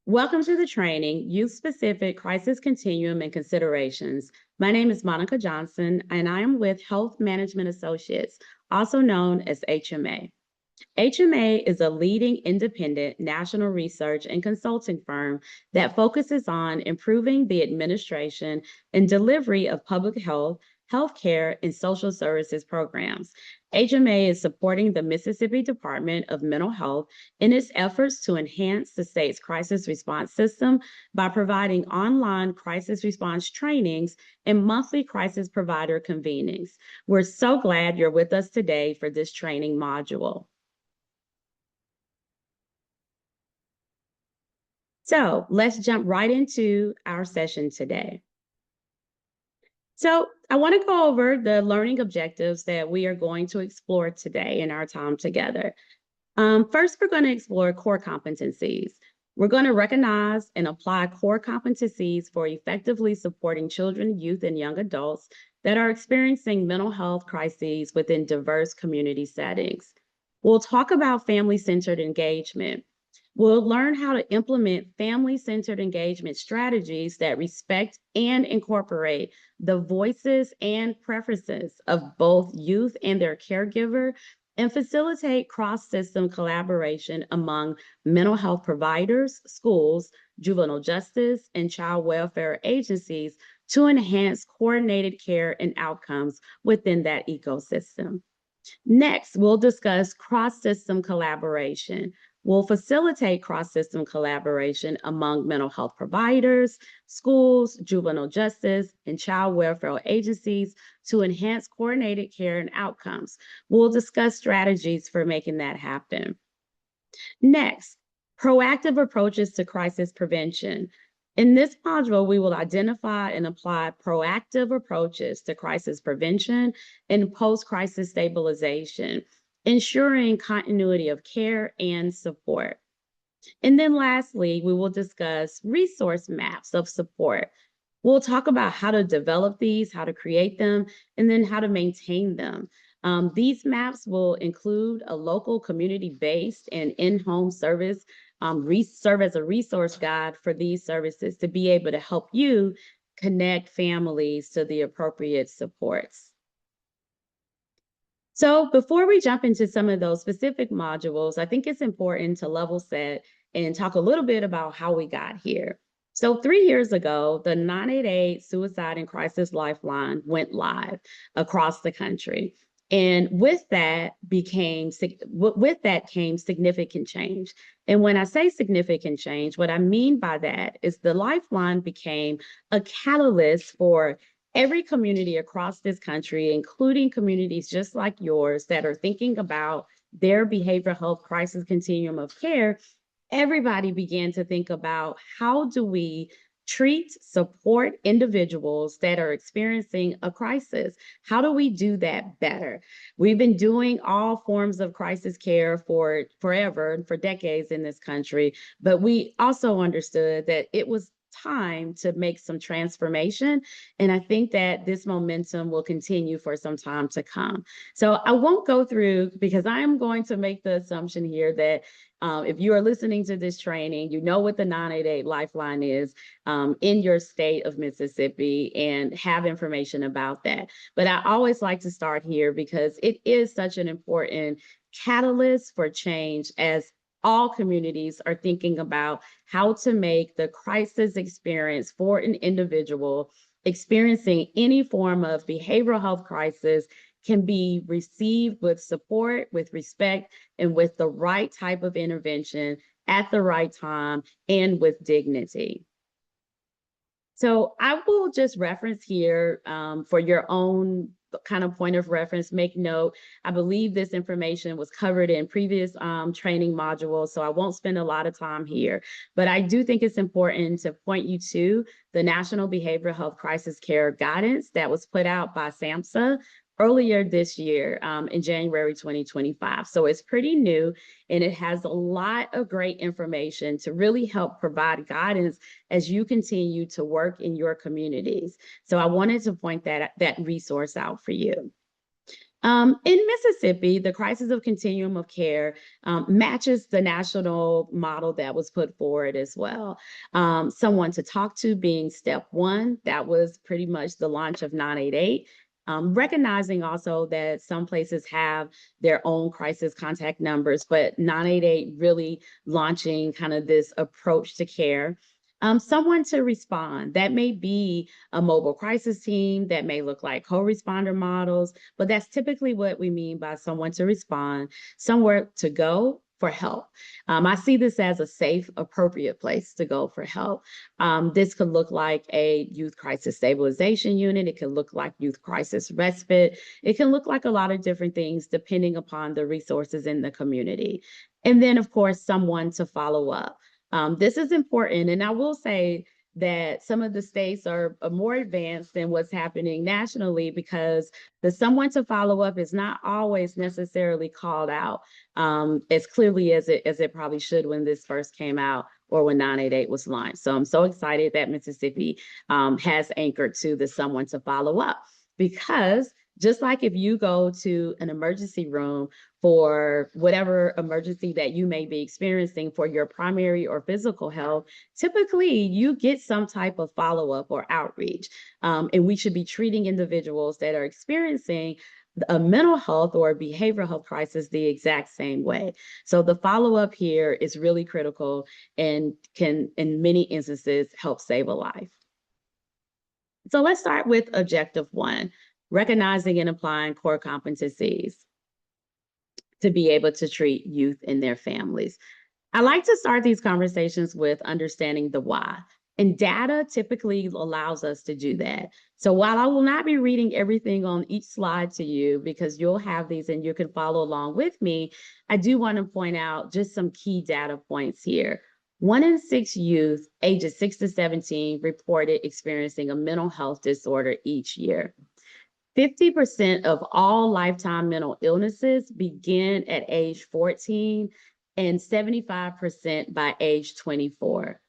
Welcome to the training, Youth-Specific Crisis Continuum and Considerations. My name is Monica Johnson, and I am with Health Management Associates, also known as HMA. HMA is a leading independent national research and consulting firm that focuses on improving the administration and delivery of public health, healthcare, and social services programs. HMA is supporting the Mississippi Department of Mental Health in its efforts to enhance the state's crisis response system by providing online crisis response trainings and monthly crisis provider convenings. We're so glad you're with us today for this training module. So let's jump right into our session today. So I want to go over the learning objectives that we are going to explore today in our time together. First, we're going to explore core competencies. We're going to recognize and apply core competencies for effectively supporting children, youth, and young adults that are experiencing mental health crises within diverse community settings. We'll talk about family-centered engagement. We'll learn how to implement family-centered engagement strategies that respect and incorporate the voices and preferences of both youth and their caregiver, and facilitate cross-system collaboration among mental health providers, schools, juvenile justice, and child welfare agencies to enhance coordinated care and outcomes within that ecosystem. Next, we'll discuss cross-system collaboration. We'll facilitate cross-system collaboration among mental health providers, schools, juvenile justice, and child welfare agencies to enhance coordinated care and outcomes. We'll discuss strategies for making that happen. Next, proactive approaches to crisis prevention. In this module, we will identify and apply proactive approaches to crisis prevention and post-crisis stabilization, ensuring continuity of care and support. And then lastly, we will discuss resource maps of support. We'll talk about how to develop these, how to create them, and then how to maintain them. These maps will include a local community-based and in-home service, serve as a resource guide for these services to be able to help you connect families to the appropriate supports. So before we jump into some of those specific modules, I think it's important to level set and talk a little bit about how we got here. So 3 years ago, the 988 Suicide and Crisis Lifeline went live across the country. And with that came significant change. And when I say significant change, what I mean by that is the Lifeline became a catalyst for every community across this country, including communities just like yours that are thinking about their behavioral health crisis continuum of care. Everybody began to think about how do we treat, support individuals that are experiencing a crisis? How do we do that better? We've been doing all forms of crisis care for forever, for decades in this country, but we also understood that it was time to make some transformation. And I think that this momentum will continue for some time to come. So I won't go through, because I am going to make the assumption here that if you are listening to this training, you know what the 988 Lifeline is in your state of Mississippi and have information about that. But I always like to start here because it is such an important catalyst for change as all communities are thinking about how to make the crisis experience for an individual experiencing any form of behavioral health crisis can be received with support, with respect, and with the right type of intervention at the right time and with dignity. So I will just reference here for your own kind of point of reference, make note. I believe this information was covered in previous training modules, so I won't spend a lot of time here. But I do think it's important to point you to the National Behavioral Health Crisis Care Guidance that was put out by SAMHSA earlier this year in January 2025. So it's pretty new, and it has a lot of great information to really help provide guidance as you continue to work in your communities. So I wanted to point that resource out for you. In Mississippi, the crisis of continuum of care matches the national model that was put forward as well. Someone to talk to being step one, that was pretty much the launch of 988. Recognizing also that some places have their own crisis contact numbers, but 988 really launching kind of this approach to care. Someone to respond. That may be a mobile crisis team, that may look like co-responder models, but that's typically what we mean by someone to respond, somewhere to go for help. I see this as a safe, appropriate place to go for help. This could look like a youth crisis stabilization unit. It could look like youth crisis respite. It can look like a lot of different things depending upon the resources in the community. And then, of course, someone to follow up. This is important. And I will say that some of the states are more advanced than what's happening nationally because the someone to follow up is not always necessarily called out as clearly as it probably should when this first came out or when 988 was launched. So I'm so excited that Mississippi has anchored to the someone to follow up because just like if you go to an emergency room for whatever emergency that you may be experiencing for your primary or physical health, typically you get some type of follow-up or outreach. And we should be treating individuals that are experiencing a mental health or a behavioral health crisis the exact same way. So the follow-up here is really critical and can, in many instances, help save a life. So let's start with objective one, recognizing and applying core competencies to be able to treat youth and their families. I like to start these conversations with understanding the why. And data typically allows us to do that. So while I will not be reading everything on each slide to you, because you'll have these and you can follow along with me, I do want to point out just some key data points here. 1 in 6 youth ages 6 to 17 reported experiencing a mental health disorder each year. 50% of all lifetime mental illnesses begin at age 14 and 75% by age 24.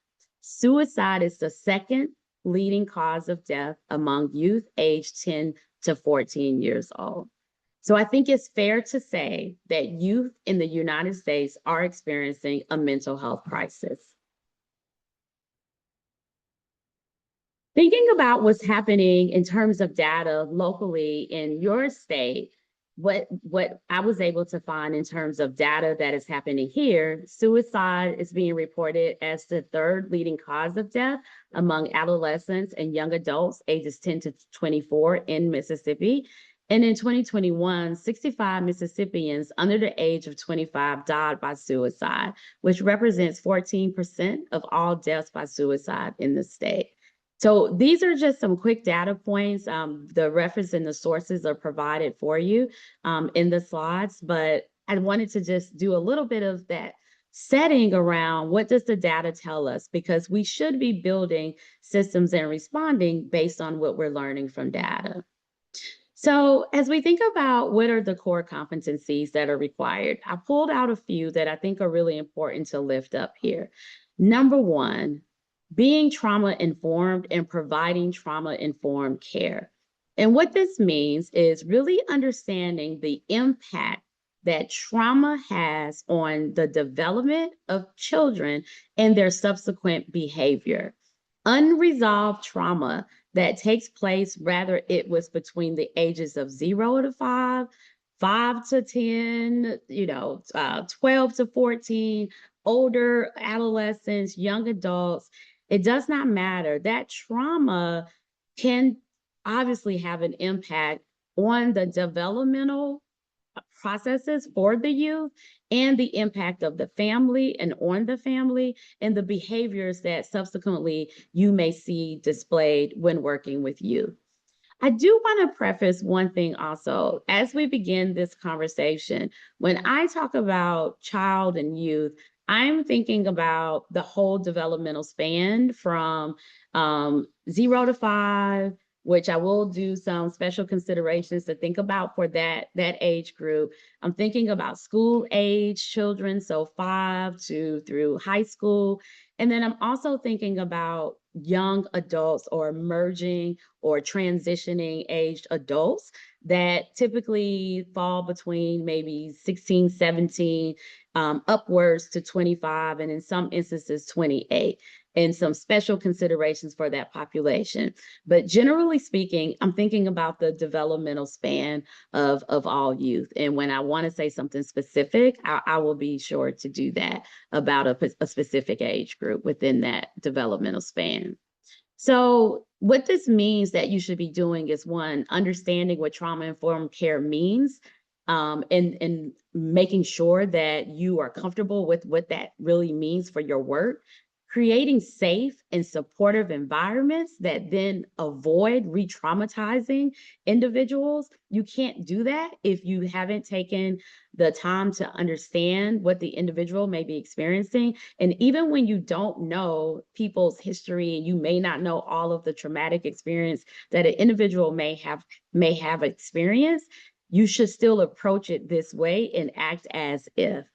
Suicide is the second leading cause of death among youth aged 10 to 14 years old. So I think it's fair to say that youth in the United States are experiencing a mental health crisis. Thinking about what's happening in terms of data locally in your state, what I was able to find in terms of data that is happening here, suicide is being reported as the third leading cause of death among adolescents and young adults ages 10 to 24 in Mississippi. And in 2021, 65 Mississippians under the age of 25 died by suicide, which represents 14% of all deaths by suicide in the state. So these are just some quick data points. The reference and the sources are provided for you in the slides, but I wanted to just do a little bit of that setting around what does the data tell us, because we should be building systems and responding based on what we're learning from data. So as we think about what are the core competencies that are required, I pulled out a few that I think are really important to lift up here. Number one, being trauma-informed and providing trauma-informed care. And what this means is really understanding the impact that trauma has on the development of children and their subsequent behavior. Unresolved trauma that takes place, whether it was between the ages of 0 to 5, 5 to 10, 12 to 14, older adolescents, young adults, it does not matter. That trauma can obviously have an impact on the developmental processes for the youth and the impact of the family and on the family and the behaviors that subsequently you may see displayed when working with youth. I do want to preface one thing also. As we begin this conversation, when I talk about child and youth, I'm thinking about the whole developmental span from 0 to 5, which I will do some special considerations to think about for that age group. I'm thinking about school age children, so 5 to through high school. And then I'm also thinking about young adults or emerging or transitioning aged adults that typically fall between maybe 16, 17, upwards to 25, and in some instances, 28, and some special considerations for that population. But generally speaking, I'm thinking about the developmental span of all youth. And when I want to say something specific, I will be sure to do that about a specific age group within that developmental span. So, what this means that you should be doing is one, understanding what trauma informed care means, and making sure that you are comfortable with what that really means for your work. Creating safe and supportive environments that then avoid re traumatizing individuals. You can't do that if you haven't taken the time to understand what the individual may be experiencing. And even when you don't know people's history and you may not know all of the traumatic experience that an individual may have experienced, you should still approach it this way and act as if.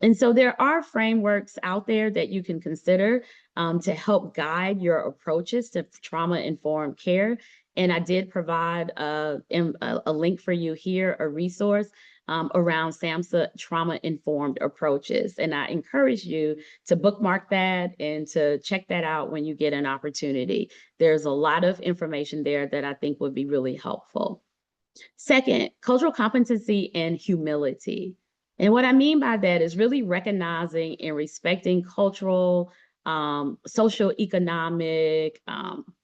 And so there are frameworks out there that you can consider, to help guide your approaches to trauma-informed care. And I did provide a link for you here, a resource, around SAMHSA trauma-informed approaches. And I encourage you to bookmark that and to check that out when you get an opportunity. There's a lot of information there that I think would be really helpful. Second, cultural competency and humility. And what I mean by that is really recognizing and respecting cultural, social, economic,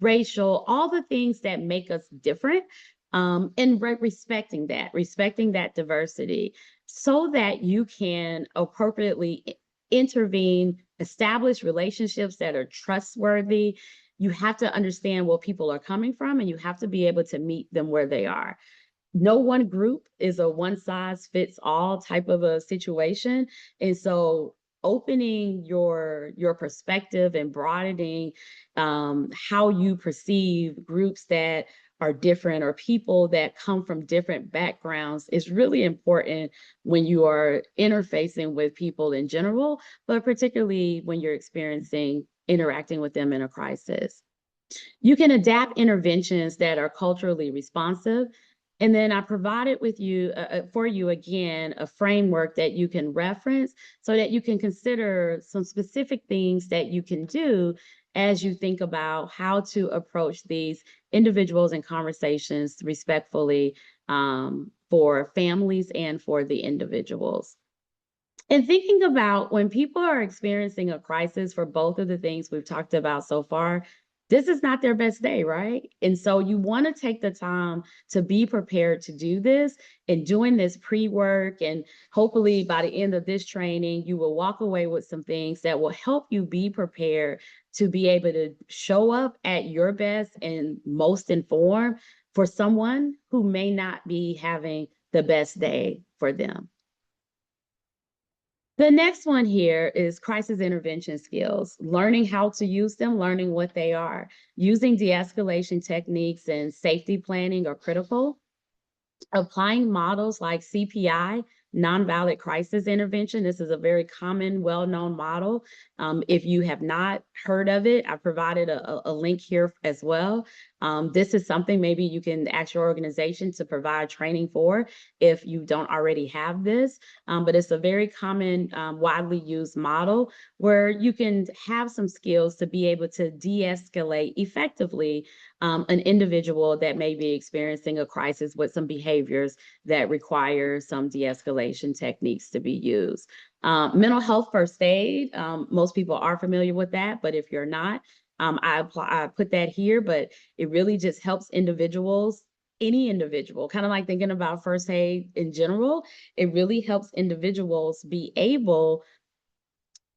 racial, all the things that make us different, and respecting that diversity so that you can appropriately intervene, establish relationships that are trustworthy. You have to understand where people are coming from, and you have to be able to meet them where they are. No one group is a one size fits all type of a situation. And so opening your perspective and broadening, how you perceive groups that are different or people that come from different backgrounds is really important when you are interfacing with people in general, but particularly when you're interacting with them in a crisis. You can adapt interventions that are culturally responsive. And then I provided with you, for you again, a framework that you can reference so that you can consider some specific things that you can do as you think about how to approach these individuals and conversations respectfully, for families and for the individuals. And thinking about when people are experiencing a crisis for both of the things we've talked about so far, this is not their best day, right? And so you want to take the time to be prepared to do this and doing this pre-work. And hopefully by the end of this training, you will walk away with some things that will help you be prepared to be able to show up at your best and most informed for someone who may not be having the best day for them. The next one here is crisis intervention skills, learning how to use them, learning what they are. Using de-escalation techniques and safety planning are critical. Applying models like CPI, nonviolent crisis intervention. This is a very common, well-known model. If you have not heard of it, I provided a link here as well. This is something maybe you can ask your organization to provide training for if you don't already have this. But it's a very common, widely used model where you can have some skills to be able to de-escalate effectively an individual that may be experiencing a crisis with some behaviors that require some de-escalation techniques to be used. Mental health first aid, most people are familiar with that, but if you're not, I put that here, but it really just helps individuals, any individual, kind of like thinking about first aid in general. It really helps individuals be able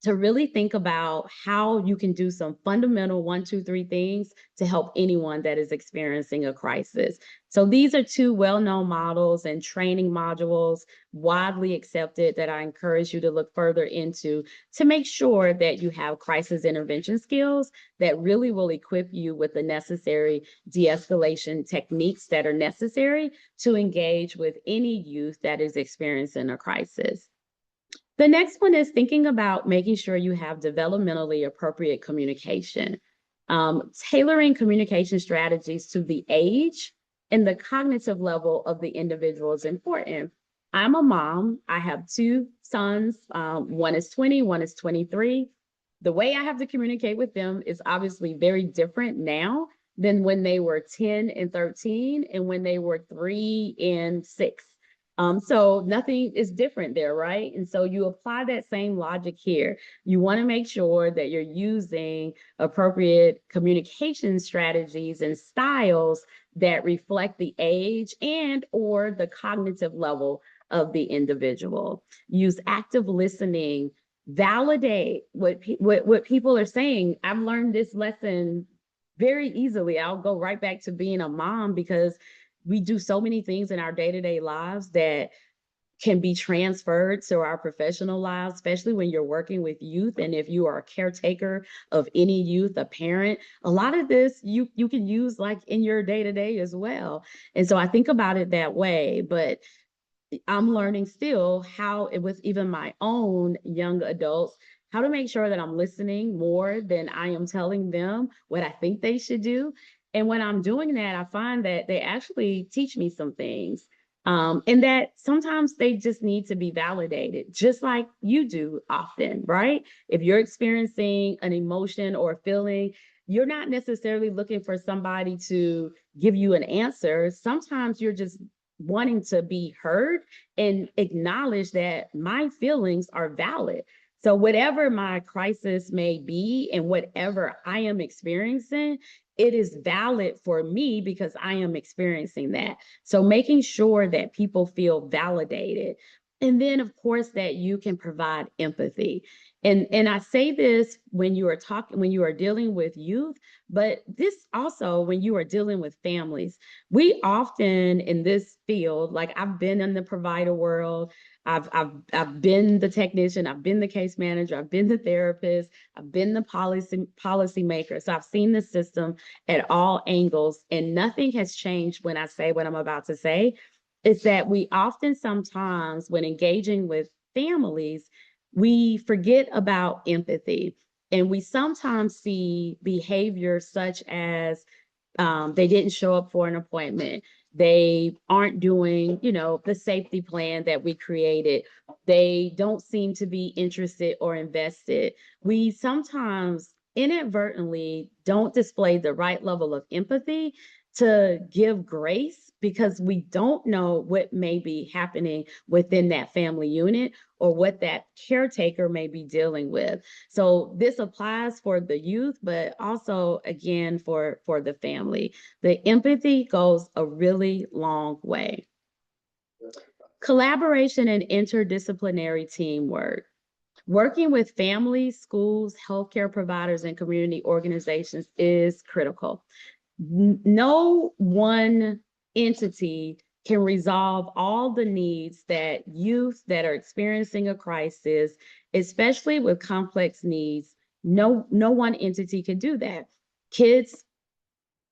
to really think about how you can do some fundamental 1, 2, 3 things to help anyone that is experiencing a crisis. So these are two well-known models and training modules, widely accepted, that I encourage you to look further into to make sure that you have crisis intervention skills that really will equip you with the necessary de-escalation techniques that are necessary to engage with any youth that is experiencing a crisis. The next one is thinking about making sure you have developmentally appropriate communication. Tailoring communication strategies to the age and the cognitive level of the individual is important. I'm a mom. I have two sons. One is 20, one is 23. The way I have to communicate with them is obviously very different now than when they were 10 and 13 and when they were 3 and 6. So nothing is different there, right? And so you apply that same logic here. You want to make sure that you're using appropriate communication strategies and styles that reflect the age and or the cognitive level of the individual. Use active listening, validate what people are saying. I've learned this lesson very easily. I'll go right back to being a mom because we do so many things in our day-to-day lives that can be transferred to our professional lives, especially when you're working with youth. And if you are a caretaker of any youth, a parent, a lot of this you can use like in your day-to-day as well. And so I think about it that way. But I'm learning still how, with even my own young adults, how to make sure that I'm listening more than I am telling them what I think they should do. And when I'm doing that, I find that they actually teach me some things. And that sometimes they just need to be validated, just like you do often, right? If you're experiencing an emotion or feeling, you're not necessarily looking for somebody to give you an answer. Sometimes you're just wanting to be heard and acknowledge that my feelings are valid. So, whatever my crisis may be and whatever I am experiencing, it is valid for me because I am experiencing that. So, making sure that people feel validated. And then, of course, that you can provide empathy. And I say this when you are talking, when you are dealing with youth, but this also when you are dealing with families. We often in this field, like I've been in the provider world, I've been the technician, I've been the case manager, I've been the therapist, I've been the policy maker. So I've seen the system at all angles, and nothing has changed when I say what I'm about to say. Is that we often sometimes when engaging with families, we forget about empathy. And we sometimes see behavior such as they didn't show up for an appointment. They aren't doing, the safety plan that we created. They don't seem to be interested or invested. We sometimes inadvertently don't display the right level of empathy to give grace because we don't know what may be happening within that family unit or what that caretaker may be dealing with. So this applies for the youth, but also again for the family. The empathy goes a really long way. Collaboration and interdisciplinary teamwork. Working with families, schools, healthcare providers, and community organizations is critical. No one entity can resolve all the needs that youth that are experiencing a crisis, especially with complex needs. No one entity can do that. Kids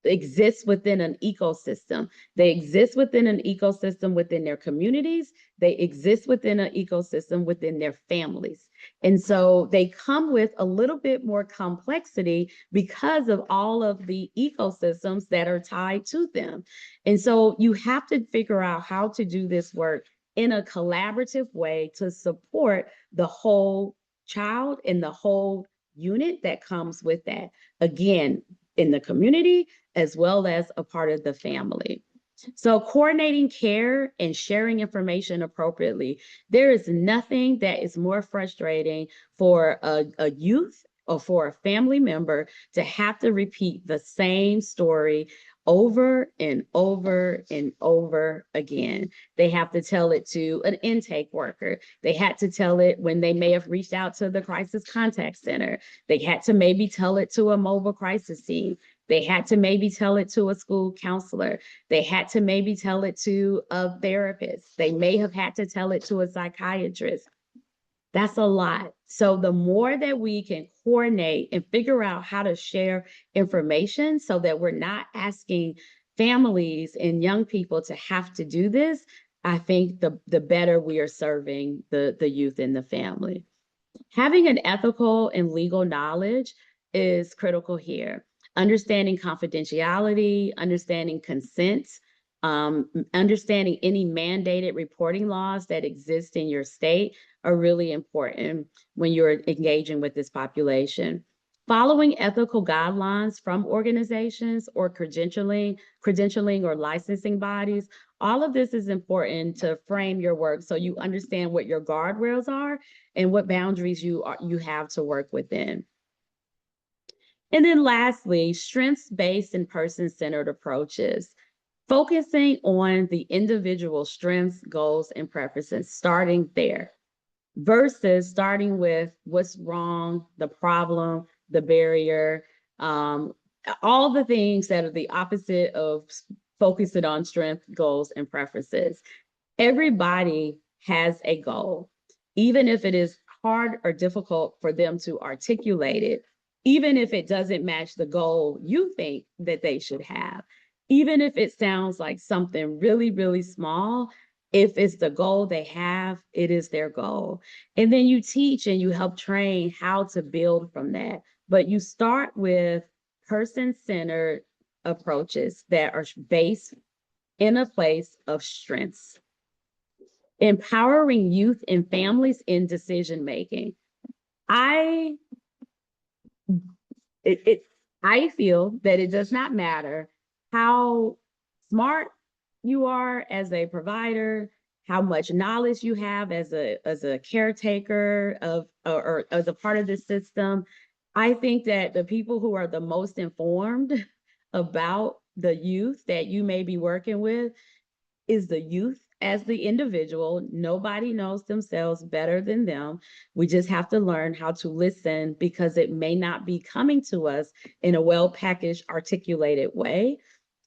exist within an ecosystem. They exist within an ecosystem within their communities. They exist within an ecosystem within their families. And so they come with a little bit more complexity because of all of the ecosystems that are tied to them. And so you have to figure out how to do this work in a collaborative way to support the whole child and the whole unit that comes with that. Again, in the community, as well as a part of the family. So coordinating care and sharing information appropriately. There is nothing that is more frustrating for a youth or for a family member to have to repeat the same story over and over and over again. They have to tell it to an intake worker. They had to tell it when they may have reached out to the crisis contact center. They had to maybe tell it to a mobile crisis team. They had to maybe tell it to a school counselor. They had to maybe tell it to a therapist. They may have had to tell it to a psychiatrist. That's a lot. So the more that we can coordinate and figure out how to share information so that we're not asking families and young people to have to do this, I think the better we are serving the youth in the family. Having an ethical and legal knowledge is critical here. Understanding confidentiality, understanding consent, understanding any mandated reporting laws that exist in your state are really important when you're engaging with this population. Following ethical guidelines from organizations or credentialing or licensing bodies, all of this is important to frame your work so you understand what your guardrails are and what boundaries you have to work within. And then lastly, strengths-based and person-centered approaches. Focusing on the individual strengths, goals, and preferences, starting there, versus starting with what's wrong, the problem, the barrier, all the things that are the opposite of focusing on strength, goals, and preferences. Everybody has a goal, even if it is hard or difficult for them to articulate it, even if it doesn't match the goal you think that they should have, even if it sounds like something really, really small. If it's the goal they have, it is their goal. And then you teach and you help train how to build from that. But you start with person-centered approaches that are based in a place of strengths. Empowering youth and families in decision making. I I feel that it does not matter how smart you are as a provider, how much knowledge you have as a caretaker of or as a part of the system. I think that the people who are the most informed about the youth that you may be working with is the youth as the individual. Nobody knows themselves better than them. We just have to learn how to listen because it may not be coming to us in a well-packaged, articulated way.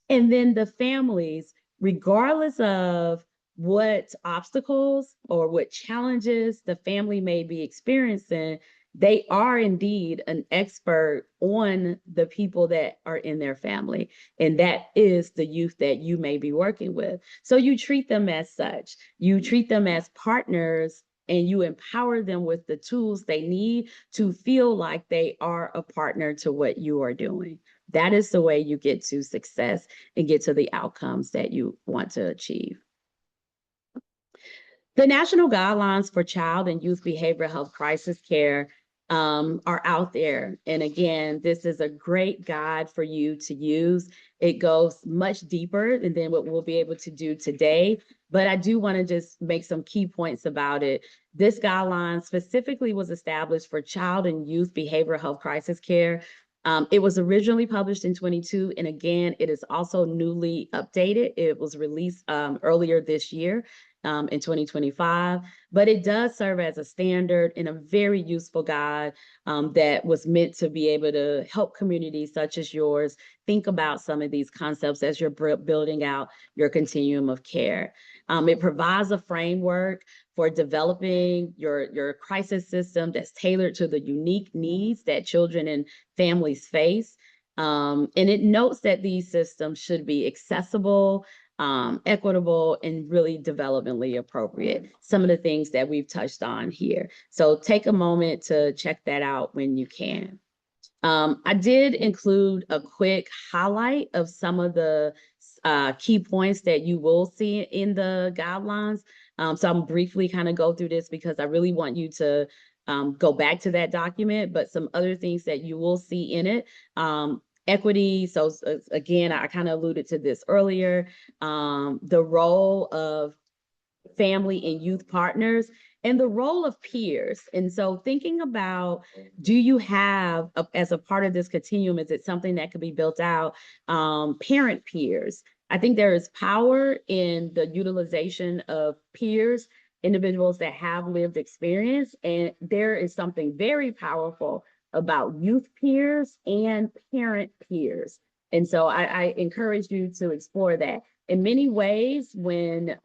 And then the families, regardless of what obstacles or what challenges the family may be experiencing, they are indeed an expert on the people that are in their family. And that is the youth that you may be working with. So you treat them as such. You treat them as partners and you empower them with the tools they need to feel like they are a partner to what you are doing. That is the way you get to success and get to the outcomes that you want to achieve. The national guidelines for child and youth behavioral health crisis care are out there. And again, this is a great guide for you to use. It goes much deeper than what we'll be able to do today. But I do want to just make some key points about it. This guideline specifically was established for child and youth behavioral health crisis care. It was originally published in 22, and again, it is also newly updated. It was released earlier this year in 2025, but it does serve as a standard and a very useful guide that was meant to be able to help communities such as yours think about some of these concepts as you're building out your continuum of care. It provides a framework for developing your crisis system that's tailored to the unique needs that children and families face. And it notes that these systems should be accessible, equitable, and really developmentally appropriate. Some of the things that we've touched on here. So take a moment to check that out when you can. I did include a quick highlight of some of the key points that you will see in the guidelines. So I'm briefly kind of go through this because I really want you to go back to that document, but some other things that you will see in it. Equity, so again, I kind of alluded to this earlier, the role of family and youth partners, and the role of peers. And so thinking about, do you have, as a part of this continuum, is it something that could be built out? Parent peers. I think there is power in the utilization of peers, individuals that have lived experience, and there is something very powerful about youth peers and parent peers. And so I encourage you to explore that. In many ways, when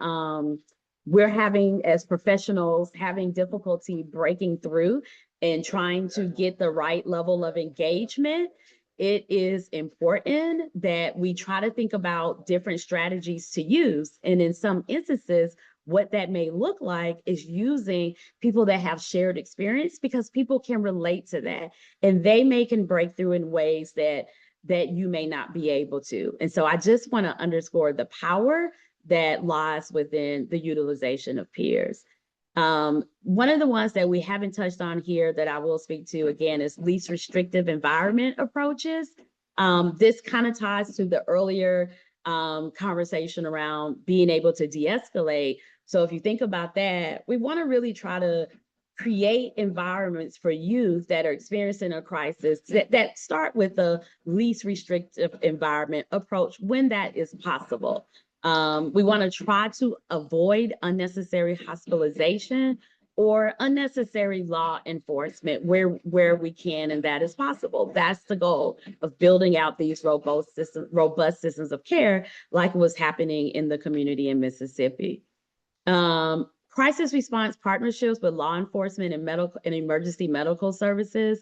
we're having, as professionals, having difficulty breaking through and trying to get the right level of engagement, it is important that we try to think about different strategies to use. And in some instances, what that may look like is using people that have shared experience, because people can relate to that and they may can break through in ways that you may not be able to. And so I just want to underscore the power that lies within the utilization of peers. One of the ones that we haven't touched on here that I will speak to again is least restrictive environment approaches. This kind of ties to the earlier conversation around being able to de-escalate. So if you think about that, we want to really try to create environments for youth that are experiencing a crisis that start with the least restrictive environment approach when that is possible. We want to try to avoid unnecessary hospitalization or unnecessary law enforcement where we can and that is possible. That's the goal of building out these robust systems of care, like what's happening in the community in Mississippi. Crisis response partnerships with law enforcement and medical and emergency medical services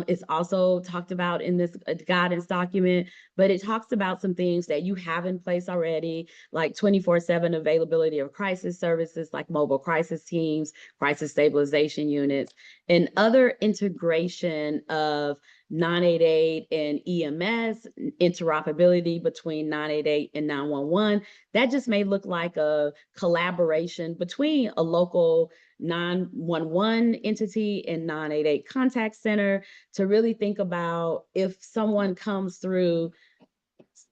is also talked about in this guidance document, but it talks about some things that you have in place already, like 24/7 availability of crisis services, like mobile crisis teams, crisis stabilization units, and other integration of 988 and EMS, interoperability between 988 and 911. That just may look like a collaboration between a local 911 entity and 988 contact center to really think about if someone comes through,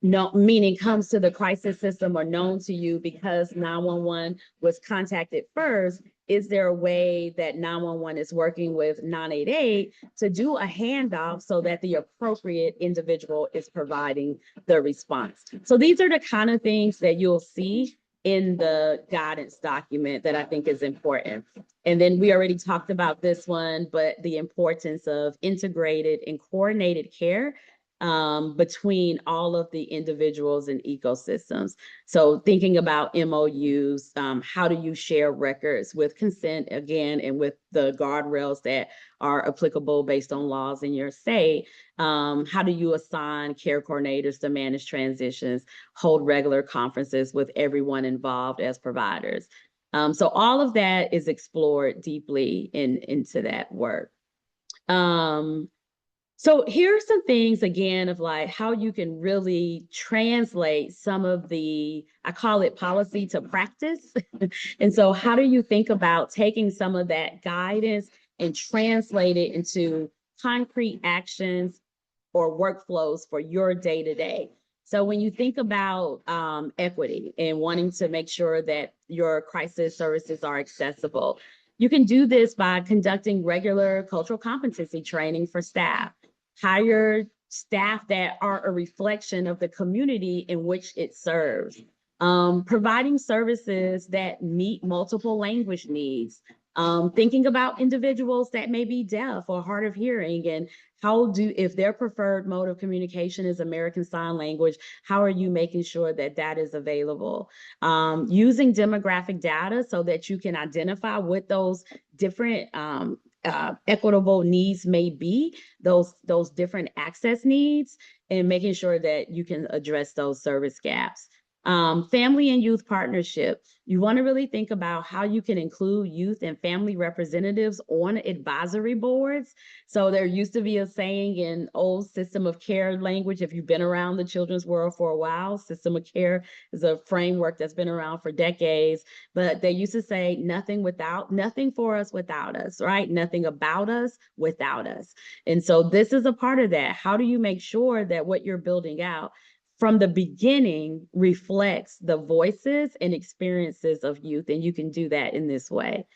no, meaning comes to the crisis system or known to you because 911 was contacted first, is there a way that 911 is working with 988 to do a handoff so that the appropriate individual is providing the response? So these are the kind of things that you'll see in the guidance document that I think is important. And then we already talked about this one, but the importance of integrated and coordinated care between all of the individuals and ecosystems. So thinking about MOUs, how do you share records with consent again, and with the guardrails that are applicable based on laws in your state? How do you assign care coordinators to manage transitions, hold regular conferences with everyone involved as providers? So all of that is explored deeply into that work. So here are some things again of like how you can really translate some of the, I call it policy to practice. And so how do you think about taking some of that guidance and translate it into concrete actions or workflows for your day-to-day? So when you think about equity and wanting to make sure that your crisis services are accessible, you can do this by conducting regular cultural competency training for staff. Hire staff that are a reflection of the community in which it serves. Providing services that meet multiple language needs. Thinking about individuals that may be deaf or hard of hearing, and if their preferred mode of communication is American Sign Language, how are you making sure that that is available? Using demographic data so that you can identify what those different equitable needs may be, those different access needs, and making sure that you can address those service gaps. Family and youth partnership. You want to really think about how you can include youth and family representatives on advisory boards. So there used to be a saying in old system of care language, if you've been around the children's world for a while, system of care is a framework that's been around for decades, but they used to say nothing for us without us, right? Nothing about us without us. And so this is a part of that. How do you make sure that what you're building out from the beginning reflects the voices and experiences of youth? And you can do that in this way.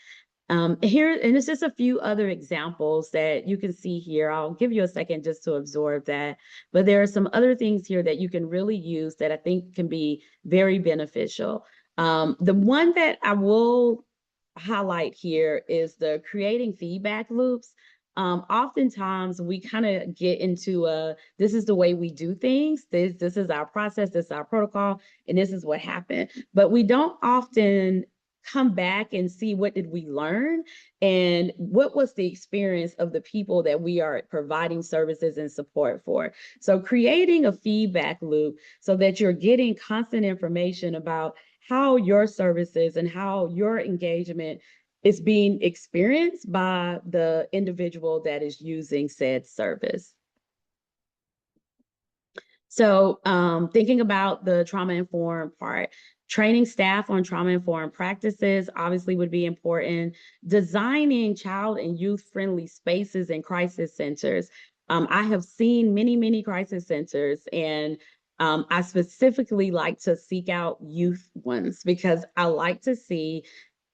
Here, and it's just a few other examples that you can see here. I'll give you a second just to absorb that. But there are some other things here that you can really use that I think can be very beneficial. The one that I will highlight here is the creating feedback loops. Oftentimes we kind of get into this is the way we do things. This is our process, this is our protocol, and this is what happened. But we don't often come back and see what did we learn and what was the experience of the people that we are providing services and support for. So creating a feedback loop so that you're getting constant information about how your services and how your engagement is being experienced by the individual that is using said service. So thinking about the trauma-informed part, training staff on trauma-informed practices obviously would be important. Designing child and youth-friendly spaces and crisis centers. I have seen many crisis centers, and I specifically like to seek out youth ones because I like to see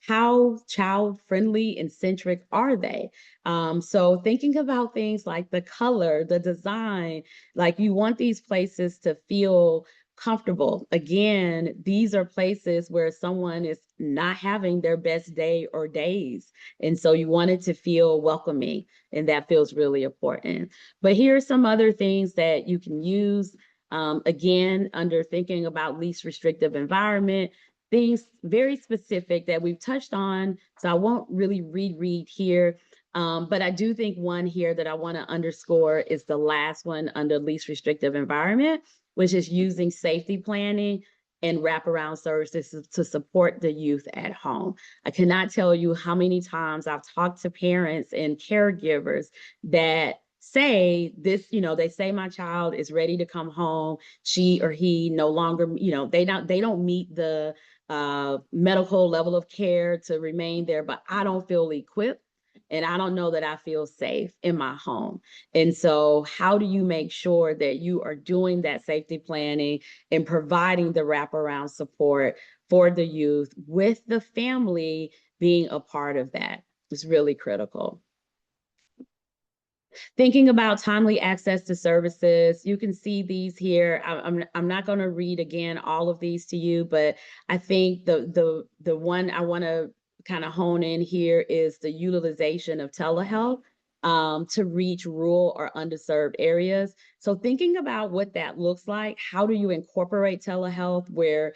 how child-friendly and centric are they. So thinking about things like the color, the design, like you want these places to feel comfortable. Again, these are places where someone is not having their best day or days. And so you want it to feel welcoming, and that feels really important. But here are some other things that you can use. Again, under thinking about least restrictive environment, things very specific that we've touched on. So I won't really reread here. But I do think one here that I want to underscore is the last one under least restrictive environment, which is using safety planning and wraparound services to support the youth at home. I cannot tell you how many times I've talked to parents and caregivers that say this, they say my child is ready to come home. She or he no longer, they don't meet the medical level of care to remain there, but I don't feel equipped and I don't know that I feel safe in my home. And so how do you make sure that you are doing that safety planning and providing the wraparound support for the youth with the family being a part of that? It's really critical. Thinking about timely access to services, you can see these here. I'm not going to read again all of these to you, but I think the one I want to kind of hone in here is the utilization of telehealth to reach rural or underserved areas. So thinking about what that looks like, how do you incorporate telehealth where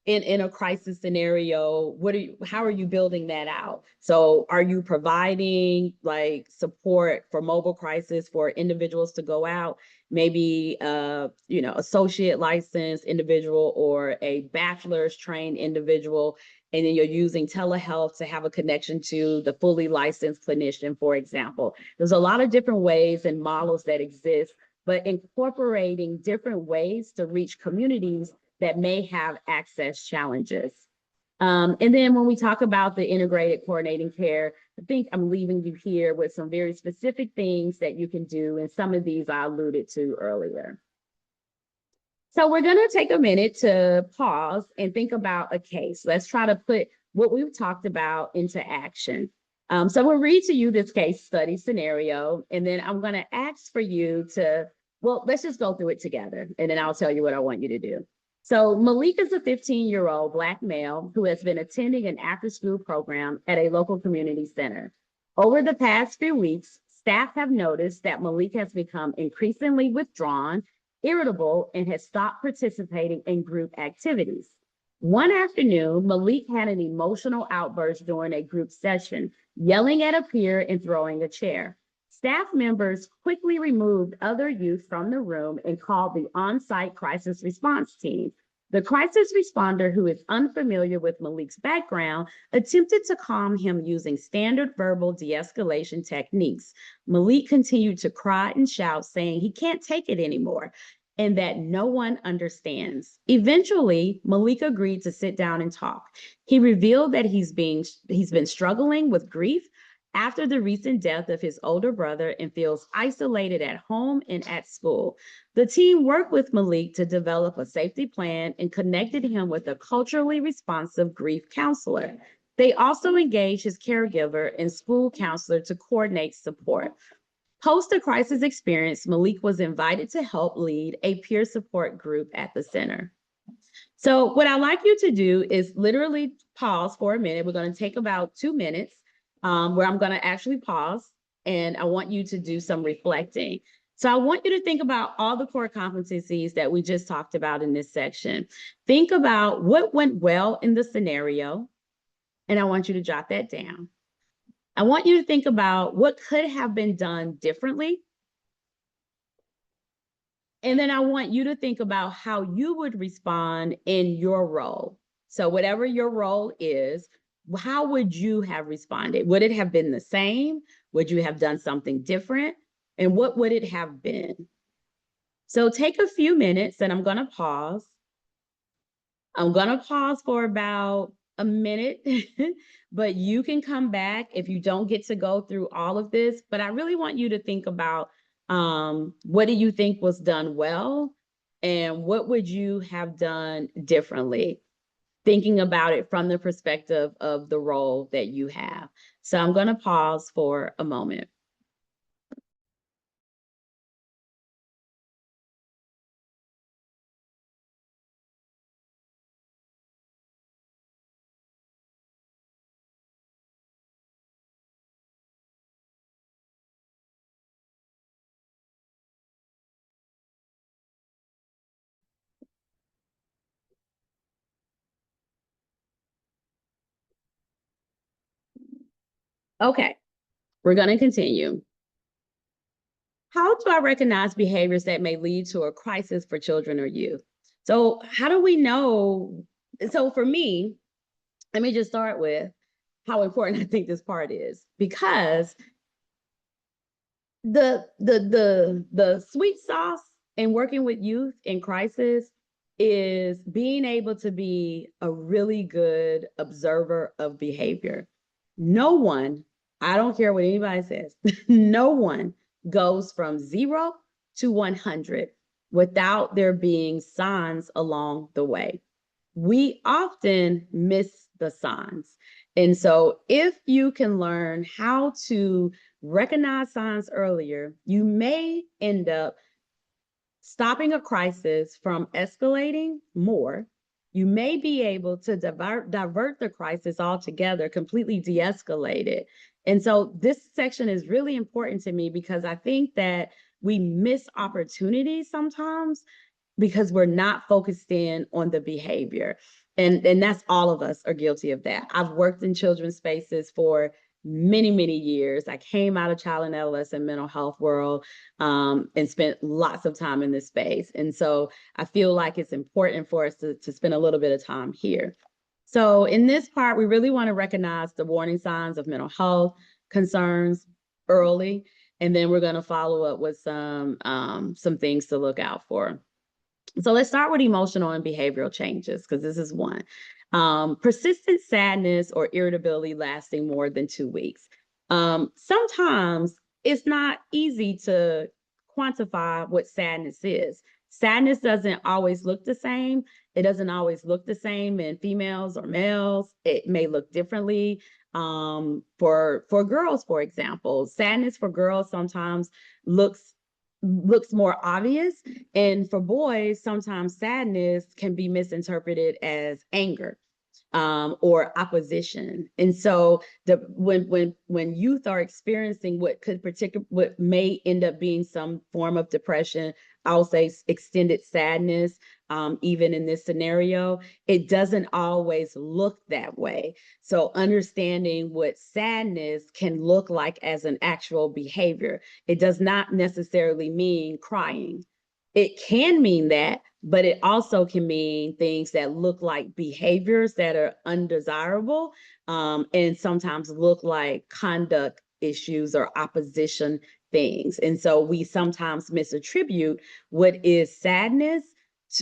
in a crisis scenario, how are you building that out? So are you providing like support for mobile crisis for individuals to go out, maybe associate licensed individual or a bachelor's trained individual, and then you're using telehealth to have a connection to the fully licensed clinician, for example. There's a lot of different ways and models that exist, but incorporating different ways to reach communities that may have access challenges. And then when we talk about the integrated coordinating care, I think I'm leaving you here with some very specific things that you can do. And some of these I alluded to earlier. So we're going to take a minute to pause and think about a case. Let's try to put what we've talked about into action. So we'll read to you this case study scenario, and then I'm going to ask for you to, let's just go through it together, and then I'll tell you what I want you to do. So Malik is a 15-year-old Black male who has been attending an after-school program at a local community center. Over the past few weeks, staff have noticed that Malik has become increasingly withdrawn, irritable, and has stopped participating in group activities. One afternoon, Malik had an emotional outburst during a group session, yelling at a peer and throwing a chair. Staff members quickly removed other youth from the room and called the on-site crisis response team. The crisis responder, who is unfamiliar with Malik's background, attempted to calm him using standard verbal de-escalation techniques. Malik continued to cry and shout, saying he can't take it anymore and that no one understands. Eventually, Malik agreed to sit down and talk. He revealed that he's been struggling with grief after the recent death of his older brother and feels isolated at home and at school. The team worked with Malik to develop a safety plan and connected him with a culturally responsive grief counselor. They also engaged his caregiver and school counselor to coordinate support. Post the crisis experience, Malik was invited to help lead a peer support group at the center. So what I'd like you to do is literally pause for a minute. We're going to take about 2 minutes where I'm going to actually pause, and I want you to do some reflecting. So I want you to think about all the core competencies that we just talked about in this section. Think about what went well in the scenario, and I want you to jot that down. I want you to think about what could have been done differently. And then I want you to think about how you would respond in your role. So whatever your role is, how would you have responded? Would it have been the same? Would you have done something different? And what would it have been? So take a few minutes and I'm going to pause. I'm going to pause for about a minute, but you can come back if you don't get to go through all of this. But I really want you to think about what do you think was done well and what would you have done differently? Thinking about it from the perspective of the role that you have. So I'm going to pause for a moment. Okay, we're going to continue. How do I recognize behaviors that may lead to a crisis for children or youth? So, how do we know? So, for me, let me just start with how important I think this part is, because the sweet sauce in working with youth in crisis is being able to be a really good observer of behavior. No one, I don't care what anybody says, no one goes from 0 to 100 without there being signs along the way. We often miss the signs. And so if you can learn how to recognize signs earlier, you may end up stopping a crisis from escalating more. You may be able to divert the crisis altogether, completely de-escalate it. And so this section is really important to me because I think that we miss opportunities sometimes because we're not focused in on the behavior. And that's all of us are guilty of that. I've worked in children's spaces for many years. I came out of child and adolescent mental health world and spent lots of time in this space. And so I feel like it's important for us to spend a little bit of time here. So in this part, we really want to recognize the warning signs of mental health concerns early, and then we're going to follow up with some things to look out for. So let's start with emotional and behavioral changes, because this is one. Persistent sadness or irritability lasting more than 2 weeks. Sometimes it's not easy to quantify what sadness is. Sadness doesn't always look the same. It doesn't always look the same in females or males. It may look differently. For girls, for example, sadness for girls sometimes looks more obvious, and for boys sometimes sadness can be misinterpreted as anger or opposition. And so when youth are experiencing what may end up being some form of depression, I'll say extended sadness, even in this scenario, it doesn't always look that way. So understanding what sadness can look like as an actual behavior, it does not necessarily mean crying. It can mean that, but it also can mean things that look like behaviors that are undesirable, and sometimes look like conduct issues or opposition things. And so we sometimes misattribute what is sadness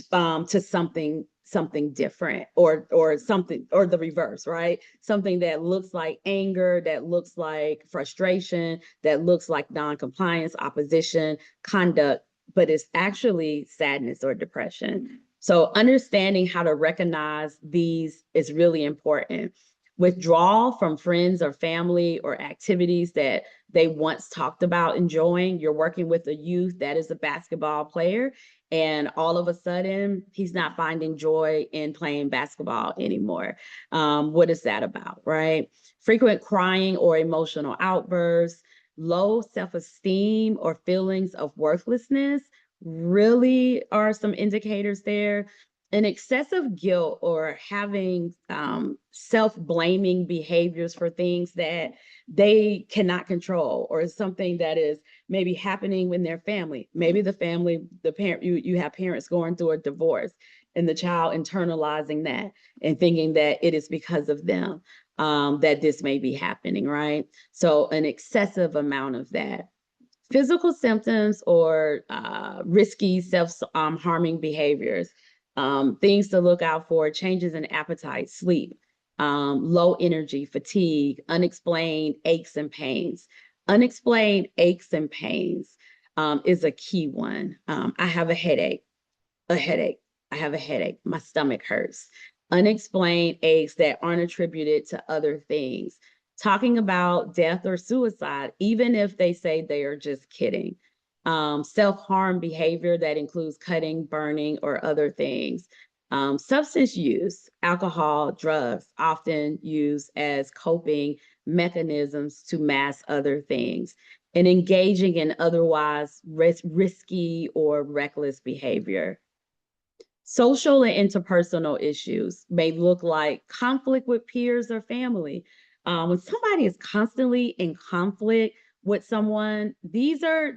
to something different, or something, or the reverse, right? Something that looks like anger, that looks like frustration, that looks like non-compliance, opposition, conduct, but it's actually sadness or depression. So understanding how to recognize these is really important. Withdrawal from friends or family or activities that they once talked about enjoying. You're working with a youth that is a basketball player, and all of a sudden he's not finding joy in playing basketball anymore. What is that about, right? Frequent crying or emotional outbursts, low self-esteem or feelings of worthlessness really are some indicators there. An excessive guilt or having self-blaming behaviors for things that they cannot control, or something that is maybe happening in their family. Maybe the parent, you have parents going through a divorce, and the child internalizing that and thinking that it is because of them that this may be happening, right? So an excessive amount of that. Physical symptoms or risky self-harming behaviors. Things to look out for: changes in appetite, sleep, low energy, fatigue, unexplained aches and pains. Unexplained aches and pains is a key one. I have a headache, a headache. I have a headache. My stomach hurts. Unexplained aches that aren't attributed to other things. Talking about death or suicide, even if they say they are just kidding. Self-harm behavior that includes cutting, burning, or other things. Substance use, alcohol, drugs, often used as coping mechanisms to mask other things. And engaging in otherwise risky or reckless behavior. Social and interpersonal issues may look like conflict with peers or family. When somebody is constantly in conflict with someone, these are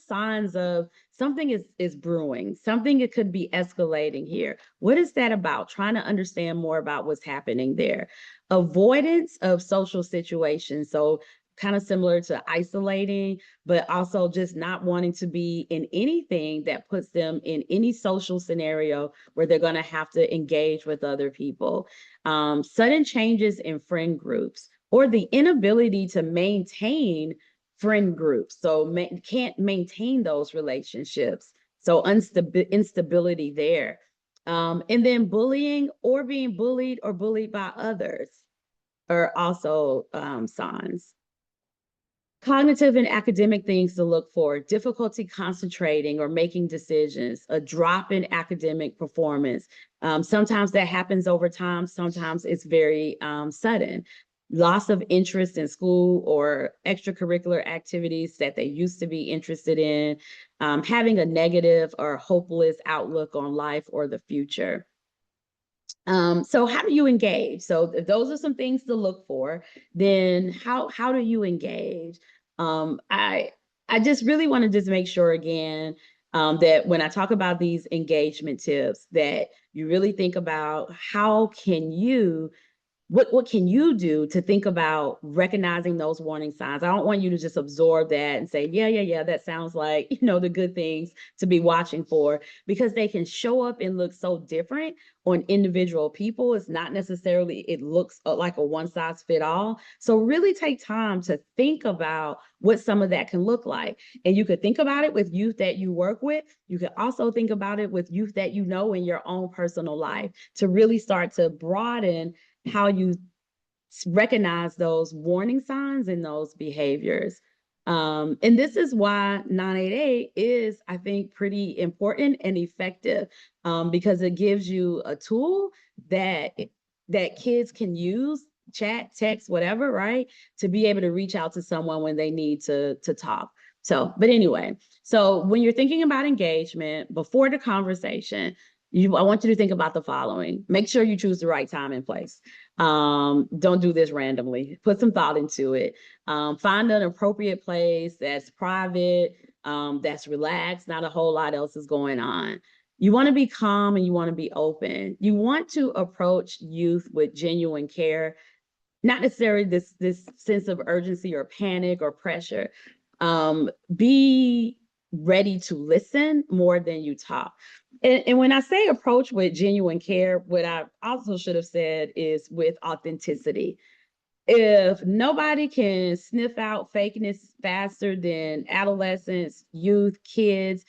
signs of something is brewing. Something, it could be escalating here. What is that about? Trying to understand more about what's happening there. Avoidance of social situations. So kind of similar to isolating, but also just not wanting to be in anything that puts them in any social scenario where they're going to have to engage with other people. Sudden changes in friend groups, or the inability to maintain friend groups. So can't maintain those relationships. So instability there. And then bullying, or being bullied or bullied by others, are also signs. Cognitive and academic things to look for: difficulty concentrating or making decisions, a drop in academic performance. Sometimes that happens over time, sometimes it's very sudden. Loss of interest in school or extracurricular activities that they used to be interested in. Having a negative or hopeless outlook on life or the future. So how do you engage? So if those are some things to look for, then how do you engage? Um, I I just really want to just make sure again that when I talk about these engagement tips, that you really think about how can you what can you do to think about recognizing those warning signs? I don't want you to just absorb that and say, yeah, that sounds like, the good things to be watching for, because they can show up and look so different on individual people. It's not necessarily, it looks like a one size fit all. So really take time to think about what some of that can look like. And you could think about it with youth that you work with. You could also think about it with youth that you know in your own personal life, to really start to broaden how you recognize those warning signs and those behaviors. And this is why 988 is, I think, pretty important and effective, because it gives you a tool that kids can use, chat, text, whatever, right, to be able to reach out to someone when they need to talk. So, but anyway, so when you're thinking about engagement before the conversation, I want you to think about the following. Make sure you choose the right time and place. Don't do this randomly. Put some thought into it. Find an appropriate place that's private, that's relaxed, not a whole lot else is going on. You want to be calm and you want to be open. You want to approach youth with genuine care, not necessarily this sense of urgency or panic or pressure. Be ready to listen more than you talk. And when I say approach with genuine care, what I also should have said is with authenticity. If nobody can sniff out fakeness faster than adolescents, youth, kids,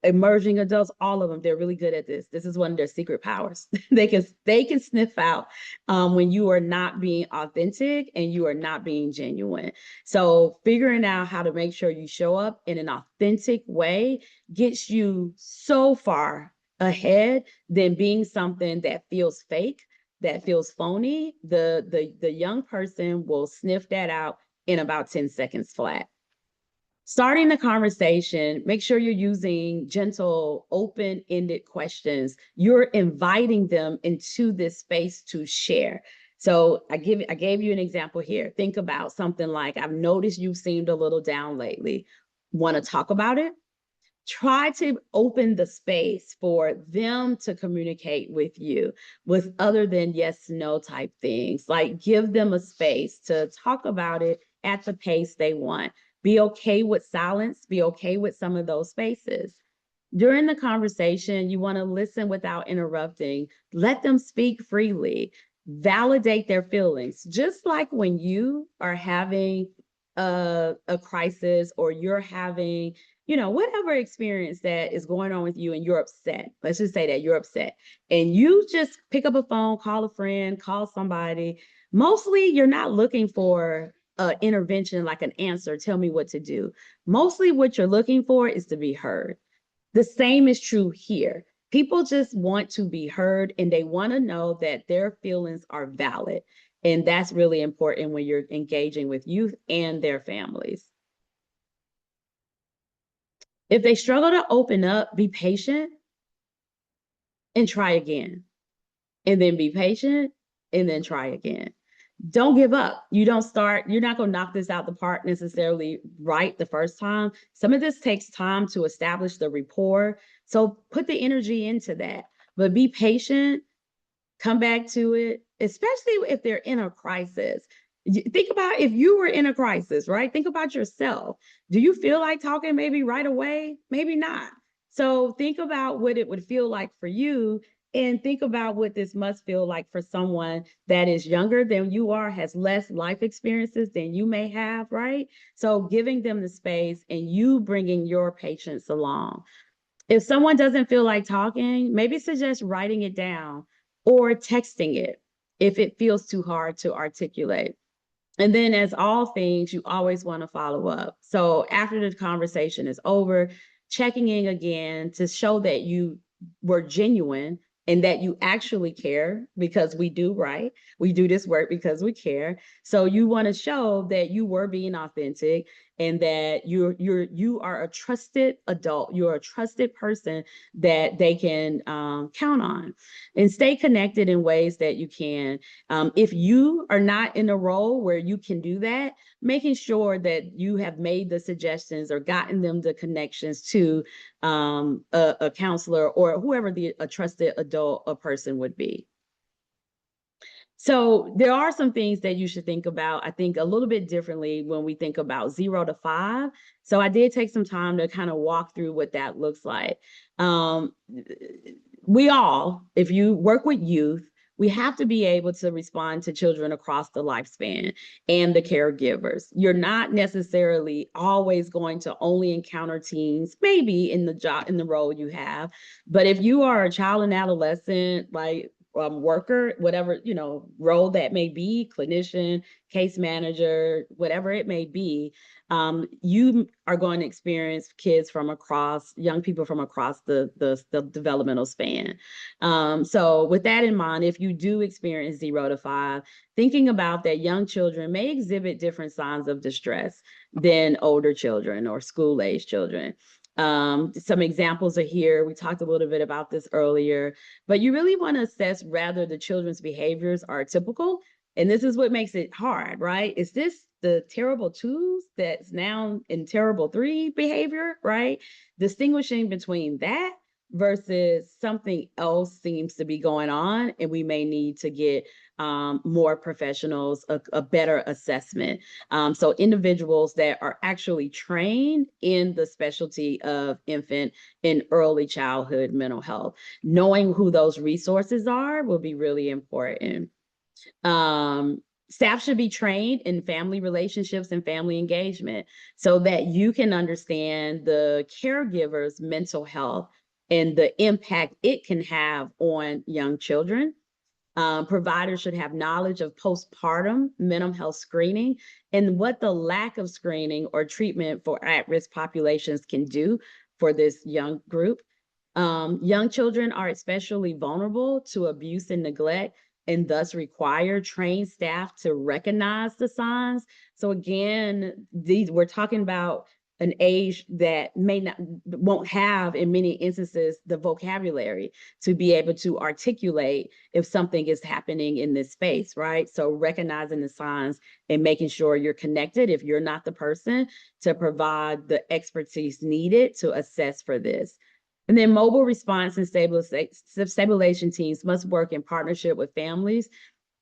emerging adults, all of them, they're really good at this. This is one of their secret powers. They can sniff out when you are not being authentic and you are not being genuine. So figuring out how to make sure you show up in an authentic way gets you so far ahead than being something that feels fake, that feels phony. The young person will sniff that out in about 10 seconds flat. Starting the conversation, make sure you're using gentle, open-ended questions. You're inviting them into this space to share. So I gave you an example here. Think about something like, I've noticed you seemed a little down lately. Want to talk about it? Try to open the space for them to communicate with you with other than yes, no type things. Like give them a space to talk about it at the pace they want. Be okay with silence, be okay with some of those spaces. During the conversation, you want to listen without interrupting. Let them speak freely. Validate their feelings. Just like when you are having a crisis or you're having, whatever experience that is going on with you and you're upset. Let's just say that you're upset and you just pick up a phone, call a friend, call somebody. Mostly you're not looking for intervention like an answer, tell me what to do. Mostly what you're looking for is to be heard. The same is true here. People just want to be heard and they want to know that their feelings are valid. And that's really important when you're engaging with youth and their families. If they struggle to open up, be patient and try again. And then be patient and then try again. Don't give up. You're not going to knock this out the park necessarily right the first time. Some of this takes time to establish the rapport. So put the energy into that, but be patient, come back to it, especially if they're in a crisis. Think about if you were in a crisis, right? Think about yourself. Do you feel like talking maybe right away? Maybe not. So think about what it would feel like for you and think about what this must feel like for someone that is younger than you are, has less life experiences than you may have, right? So giving them the space and you bringing your patients along. If someone doesn't feel like talking, maybe suggest writing it down or texting it if it feels too hard to articulate. And then, as all things, you always want to follow up. So after the conversation is over, checking in again to show that you were genuine and that you actually care, because we do, right? We do this work because we care. So you want to show that you were being authentic and that you are a trusted adult. You're a trusted person that they can count on, and stay connected in ways that you can. If you are not in a role where you can do that, making sure that you have made the suggestions or gotten them the connections to a counselor or whoever a trusted adult a person would be. So there are some things that you should think about, I think, a little bit differently when we think about 0 to 5. So I did take some time to kind of walk through what that looks like. Um, we all, if you work with youth, we have to be able to respond to children across the lifespan and the caregivers. You're not necessarily always going to only encounter teens, maybe in the job, in the role you have. But if you are a child and adolescent, like worker, whatever, role that may be, clinician, case manager, whatever it may be, you are going to experience young people from across the developmental span. So with that in mind, if you do experience 0 to 5, thinking about that young children may exhibit different signs of distress than older children or school-age children. Some examples are here. We talked a little bit about this earlier, but you really want to assess whether the children's behaviors are typical. And this is what makes it hard, right? Is this the terrible twos that's now in terrible three behavior, right? Distinguishing between that versus something else seems to be going on, and we may need to get more professionals, a better assessment. So individuals that are actually trained in the specialty of infant and early childhood mental health. Knowing who those resources are will be really important. Staff should be trained in family relationships and family engagement so that you can understand the caregiver's mental health and the impact it can have on young children. Providers should have knowledge of postpartum mental health screening and what the lack of screening or treatment for at-risk populations can do for this young group. Young children are especially vulnerable to abuse and neglect and thus require trained staff to recognize the signs. So again, we're talking about an age that won't have, in many instances, the vocabulary to be able to articulate if something is happening in this space, right? So recognizing the signs and making sure you're connected, if you're not the person, to provide the expertise needed to assess for this. And then mobile response and stabilization teams must work in partnership with families,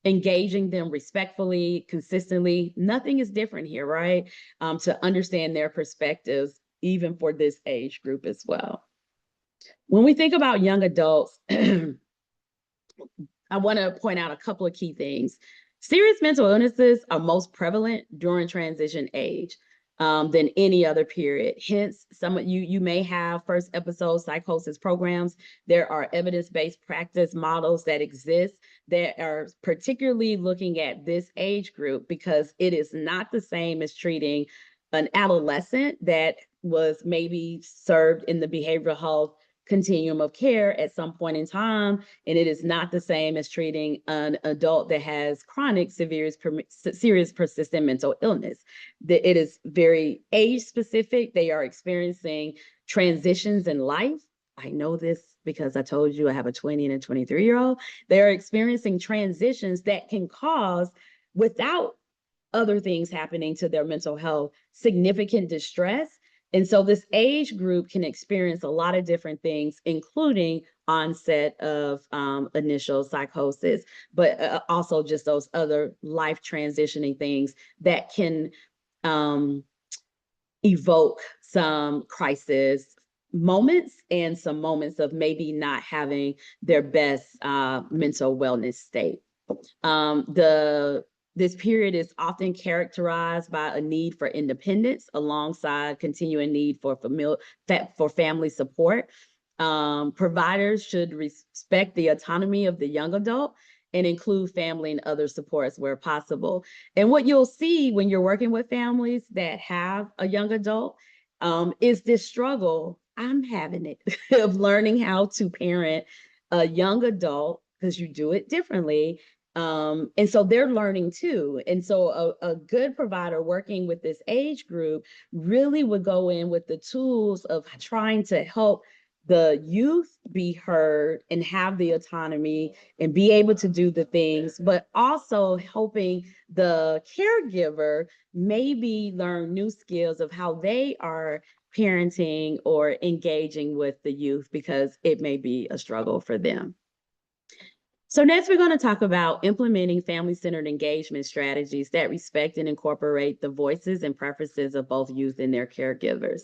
engaging them respectfully, consistently. Nothing is different here, right? To understand their perspectives, even for this age group as well. When we think about young adults, I want to point out a couple of key things. Serious mental illnesses are most prevalent during transition age than any other period. Hence, some of you may have first episode psychosis programs. There are evidence-based practice models that exist that are particularly looking at this age group, because it is not the same as treating an adolescent that was maybe served in the behavioral health continuum of care at some point in time, and it is not the same as treating an adult that has chronic, serious persistent mental illness. It is very age specific. They are experiencing transitions in life. I know this because I told you I have a 20 and a 23-year-old. They're experiencing transitions that can cause, without other things happening to their mental health, significant distress. And so this age group can experience a lot of different things, including onset of initial psychosis, but also just those other life transitioning things that can evoke some crisis moments and some moments of maybe not having their best mental wellness state. This period is often characterized by a need for independence alongside continuing need for family support. Providers should respect the autonomy of the young adult and include family and other supports where possible. And what you'll see when you're working with families that have a young adult is this struggle. I'm having it of learning how to parent a young adult, because you do it differently. And so they're learning too. And so a good provider working with this age group really would go in with the tools of trying to help the youth be heard and have the autonomy and be able to do the things, but also helping the caregiver maybe learn new skills of how they are parenting or engaging with the youth, because it may be a struggle for them. So next, we're going to talk about implementing family-centered engagement strategies that respect and incorporate the voices and preferences of both youth and their caregivers.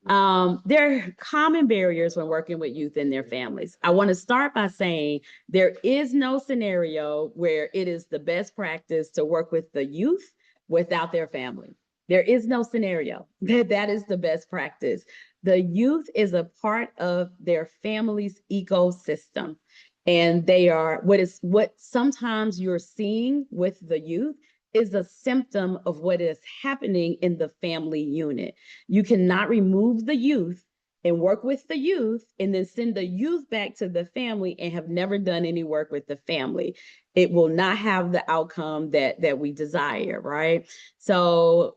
There are common barriers when working with youth and their families. I want to start by saying there is no scenario where it is the best practice to work with the youth without their family. There is no scenario that is the best practice. The youth is a part of their family's ecosystem. And they are what sometimes you're seeing with the youth is a symptom of what is happening in the family unit. You cannot remove the youth and work with the youth and then send the youth back to the family and have never done any work with the family. It will not have the outcome that we desire, right? So,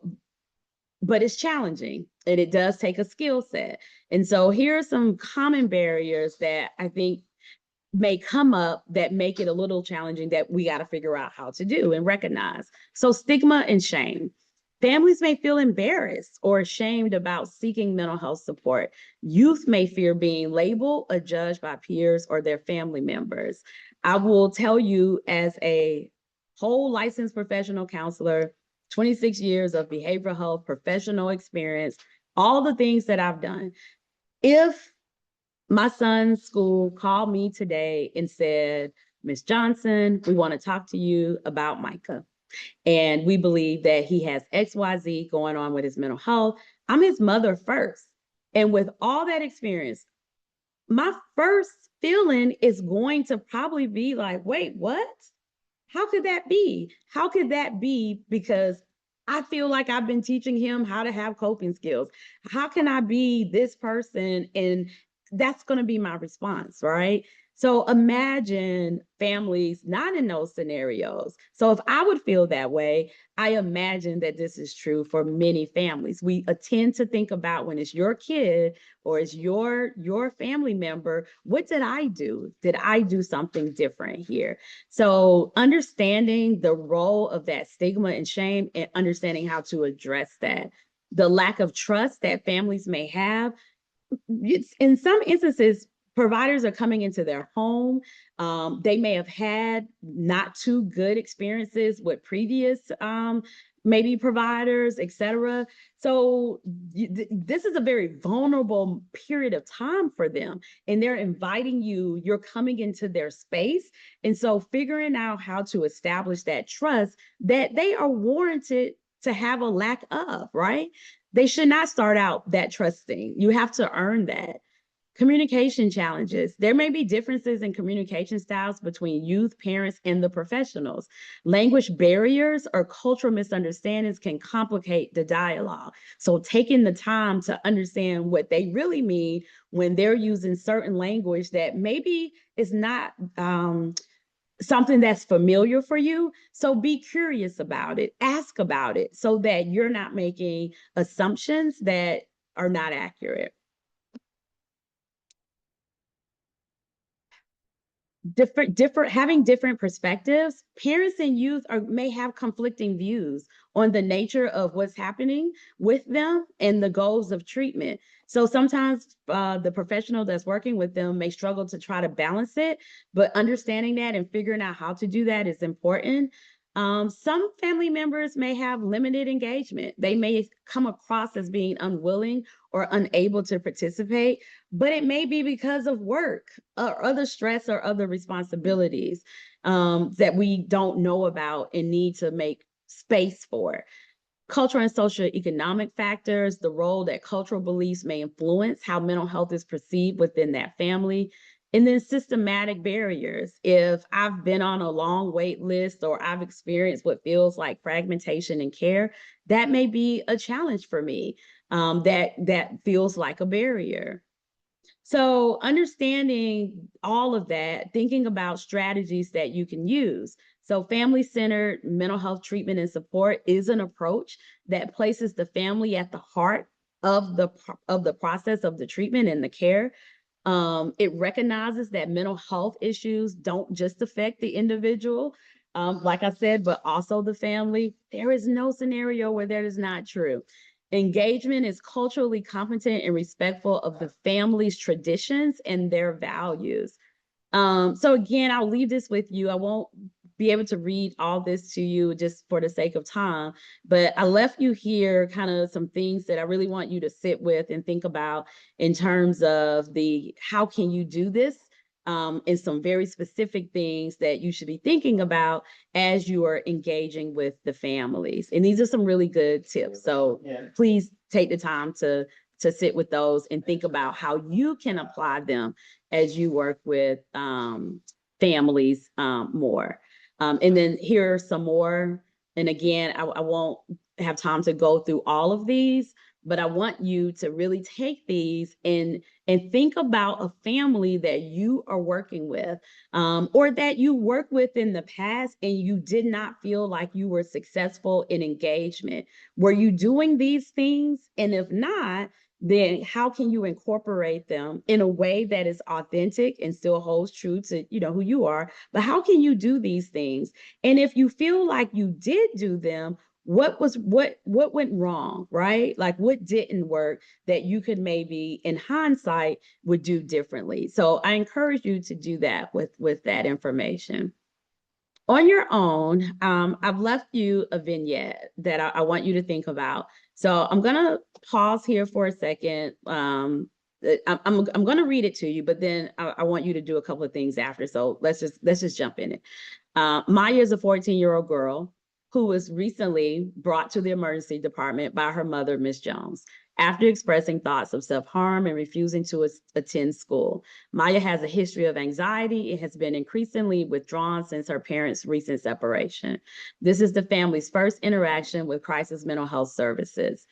but it's challenging and it does take a skill set. And so here are some common barriers that I think may come up that make it a little challenging that we got to figure out how to do and recognize. So stigma and shame. Families may feel embarrassed or ashamed about seeking mental health support. Youth may fear being labeled or judged by peers or their family members. I will tell you, as a whole licensed professional counselor, 26 years of behavioral health professional experience, all the things that I've done. If my son's school called me today and said, Ms. Johnson, we want to talk to you about Micah. And we believe that he has XYZ going on with his mental health. I'm his mother first. And with all that experience, my first feeling is going to probably be like, wait, what? How could that be? How could that be? Because I feel like I've been teaching him how to have coping skills. How can I be this person and that's going to be my response, right? So imagine families not in those scenarios. So if I would feel that way, I imagine that this is true for many families. We tend to think about when it's your kid or it's your family member, what did I do? Did I do something different here? So understanding the role of that stigma and shame and understanding how to address that. The lack of trust that families may have, it's in some instances providers are coming into their home. They may have had not too good experiences with previous maybe providers, etc. So this is a very vulnerable period of time for them, and they're inviting you, you're coming into their space. And so figuring out how to establish that trust that they are warranted to have a lack of, right? They should not start out that trusting. You have to earn that. Communication challenges. There may be differences in communication styles between youth, parents, and the professionals. Language barriers or cultural misunderstandings can complicate the dialogue. So taking the time to understand what they really mean when they're using certain language that maybe is not something that's familiar for you. So be curious about it, ask about it so that you're not making assumptions that are not accurate. Different having different perspectives. Parents and youth may have conflicting views on the nature of what's happening with them and the goals of treatment. So sometimes the professional that's working with them may struggle to try to balance it, but understanding that and figuring out how to do that is important. Some family members may have limited engagement. They may come across as being unwilling or unable to participate, but it may be because of work or other stress or other responsibilities that we don't know about and need to make space for. Cultural and social economic factors, the role that cultural beliefs may influence how mental health is perceived within that family. And then systematic barriers. If I've been on a long wait list or I've experienced what feels like fragmentation in care, that may be a challenge for me. That feels like a barrier. So understanding all of that, thinking about strategies that you can use. So family-centered mental health treatment and support is an approach that places the family at the heart of the process of the treatment and the care. It recognizes that mental health issues don't just affect the individual, like I said, but also the family. There is no scenario where that is not true. Engagement is culturally competent and respectful of the family's traditions and their values. So again, I'll leave this with you. I won't be able to read all this to you just for the sake of time, but I left you here kind of some things that I really want you to sit with and think about in terms of the how can you do this, and some very specific things that you should be thinking about as you are engaging with the families. And these are some really good tips. So please take the time to sit with those and think about how you can apply them as you work with families more. And then here are some more. And again, I won't have time to go through all of these, but I want you to really take these and think about a family that you are working with, or that you worked with in the past and you did not feel like you were successful in engagement. Were you doing these things? And if not, then how can you incorporate them in a way that is authentic and still holds true to, you know, who you are? But how can you do these things? And if you feel like you did do them, what went wrong, right? Like what didn't work that you could maybe in hindsight would do differently? So I encourage you to do that with that information. On your own, I've left you a vignette that I want you to think about. So I'm gonna pause here for a second. I'm gonna read it to you, but then I want you to do a couple of things after. So let's just jump in it. Maya is a 14-year-old girl who was recently brought to the emergency department by her mother, Miss Jones, after expressing thoughts of self-harm and refusing to attend school. Maya has a history of anxiety and has been increasingly withdrawn since her parents' recent separation. This is the family's first interaction with crisis mental health services.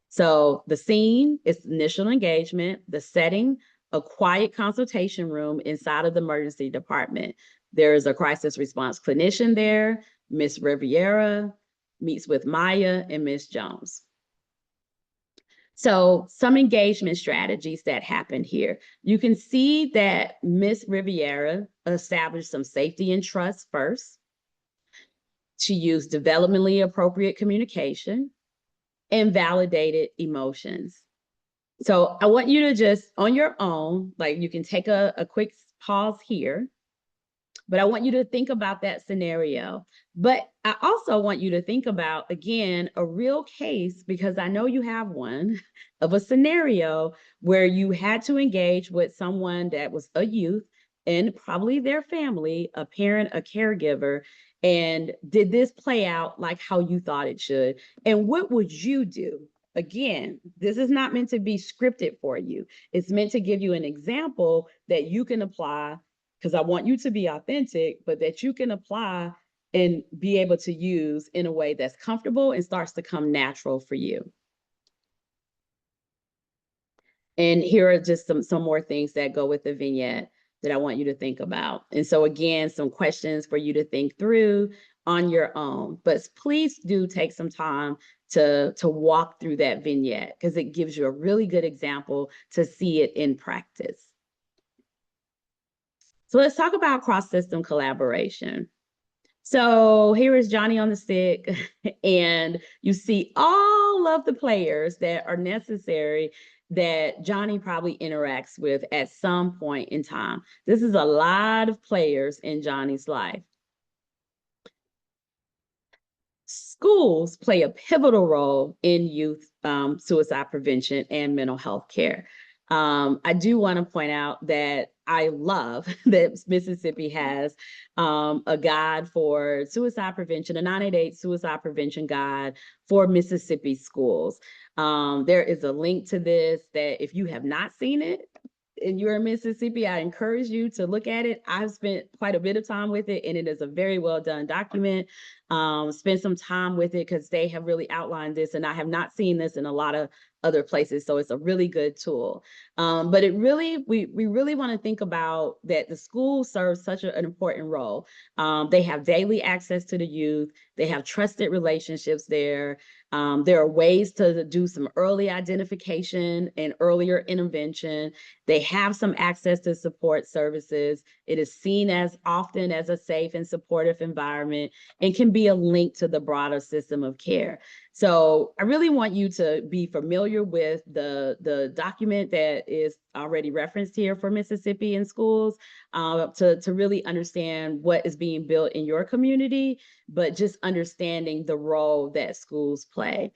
So the scene is initial engagement, the setting, a quiet consultation room inside of the emergency department. There is a crisis response clinician there. Miss Riviera meets with Maya and Miss Jones. So some engagement strategies that happened here. You can see that Miss Riviera established some safety and trust first. She used developmentally appropriate communication and validated emotions. So I want you to just, on your own, like you can take a quick pause here, but I want you to think about that scenario. But I also want you to think about, again, a real case, because I know you have one, of a scenario where you had to engage with someone that was a youth and probably their family, a parent, a caregiver. And did this play out like how you thought it should? And what would you do? Again, this is not meant to be scripted for you. It's meant to give you an example that you can apply, because I want you to be authentic, but that you can apply and be able to use in a way that's comfortable and starts to come natural for you. And here are just some more things that go with the vignette that I want you to think about. And so again, some questions for you to think through on your own. But please do take some time to walk through that vignette, because it gives you a really good example to see it in practice. So let's talk about cross-system collaboration. So here is Johnny on the stick, and you see all of the players that are necessary that Johnny probably interacts with at some point in time. This is a lot of players in Johnny's life. Schools play a pivotal role in youth suicide prevention and mental health care. I do want to point out that I love that Mississippi has a guide for suicide prevention, a 988 suicide prevention guide for Mississippi schools. There is a link to this that if you have not seen it, and you're in Mississippi, I encourage you to look at it. I've spent quite a bit of time with it, and it is a very well done document. Spend some time with it because they have really outlined this, and I have not seen this in a lot of other places. So it's a really good tool. But it really, we really want to think about that the school serves such an important role. They have daily access to the youth. They have trusted relationships there. There are ways to do some early identification and earlier intervention. They have some access to support services. It is seen as often as a safe and supportive environment and can be a link to the broader system of care. So I really want you to be familiar with the document that is already referenced here for Mississippi in schools, to really understand what is being built in your community, but just understanding the role that schools play.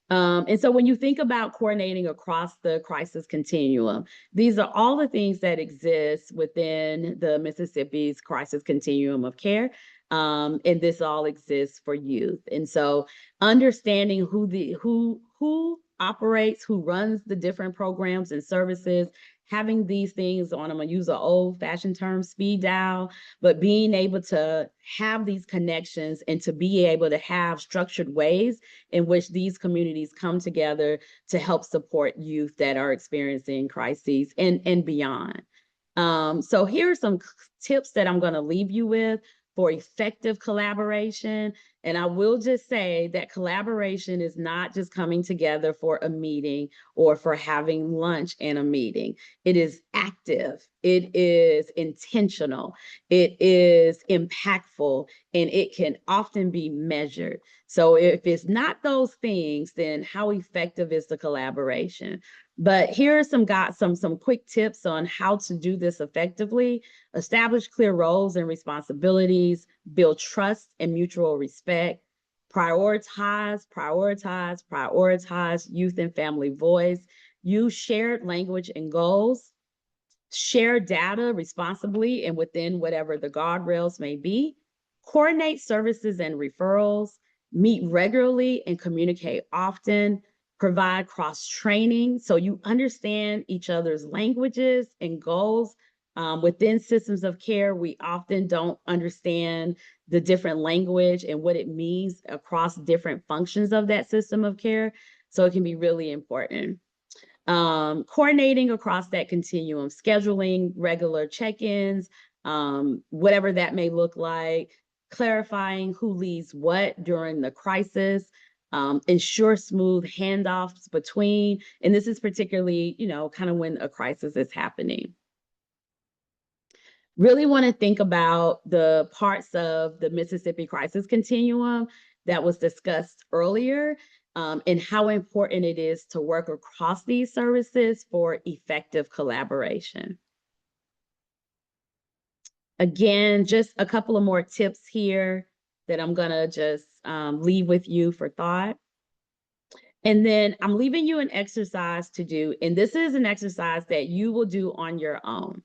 And so when you think about coordinating across the crisis continuum, these are all the things that exist within the Mississippi's crisis continuum of care. And this all exists for youth. And so understanding who operates, who runs the different programs and services, having these things on, I'm gonna use an old-fashioned term, speed dial, but being able to have these connections and to be able to have structured ways in which these communities come together to help support youth that are experiencing crises and beyond. So here are some tips that I'm going to leave you with for effective collaboration. And I will just say that collaboration is not just coming together for a meeting or for having lunch and a meeting. It is active, it is intentional, it is impactful, and it can often be measured. So if it's not those things, then how effective is the collaboration? But here are some quick tips on how to do this effectively. Establish clear roles and responsibilities, build trust and mutual respect, prioritize youth and family voice, use shared language and goals, share data responsibly and within whatever the guardrails may be, coordinate services and referrals, meet regularly and communicate often, provide cross-training so you understand each other's languages and goals. Within systems of care, we often don't understand the different language and what it means across different functions of that system of care. So it can be really important. Coordinating across that continuum, scheduling regular check-ins, whatever that may look like, clarifying who leads what during the crisis, ensure smooth handoffs between, and this is particularly, kind of when a crisis is happening. Really want to think about the parts of the Mississippi crisis continuum that was discussed earlier, and how important it is to work across these services for effective collaboration. Again, just a couple of more tips here that I'm gonna just leave with you for thought. And then I'm leaving you an exercise to do, and this is an exercise that you will do on your own.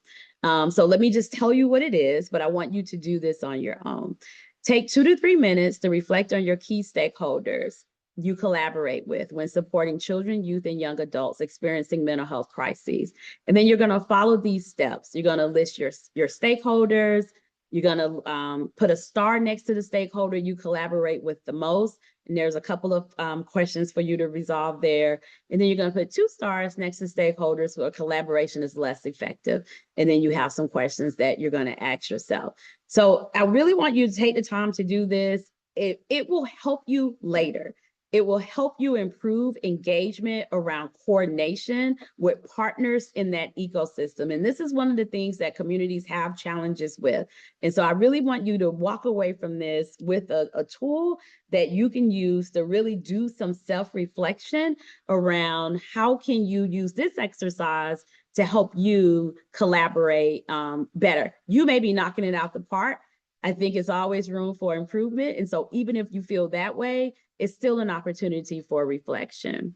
So let me just tell you what it is, but I want you to do this on your own. Take 2 to 3 minutes to reflect on your key stakeholders you collaborate with when supporting children, youth, and young adults experiencing mental health crises. And then you're going to follow these steps. You're going to list your stakeholders. You're going to put a star next to the stakeholder you collaborate with the most. And there's a couple of questions for you to resolve there. And then you're going to put 2 stars next to stakeholders where collaboration is less effective. And then you have some questions that you're going to ask yourself. So I really want you to take the time to do this. It will help you later. It will help you improve engagement around coordination with partners in that ecosystem. And this is one of the things that communities have challenges with. And so I really want you to walk away from this with a tool that you can use to really do some self-reflection around how can you use this exercise to help you collaborate better. You may be knocking it out the park. I think it's always room for improvement. And so even if you feel that way, it's still an opportunity for reflection.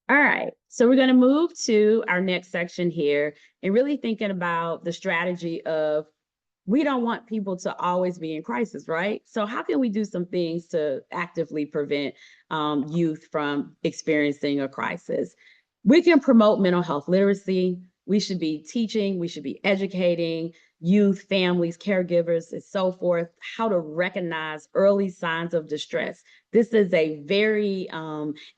All right, so we're going to move to our next section here and really thinking about the strategy of we don't want people to always be in crisis, right? So how can we do some things to actively prevent youth from experiencing a crisis? We can promote mental health literacy. We should be teaching, we should be educating youth, families, caregivers, and so forth, how to recognize early signs of distress. This is a very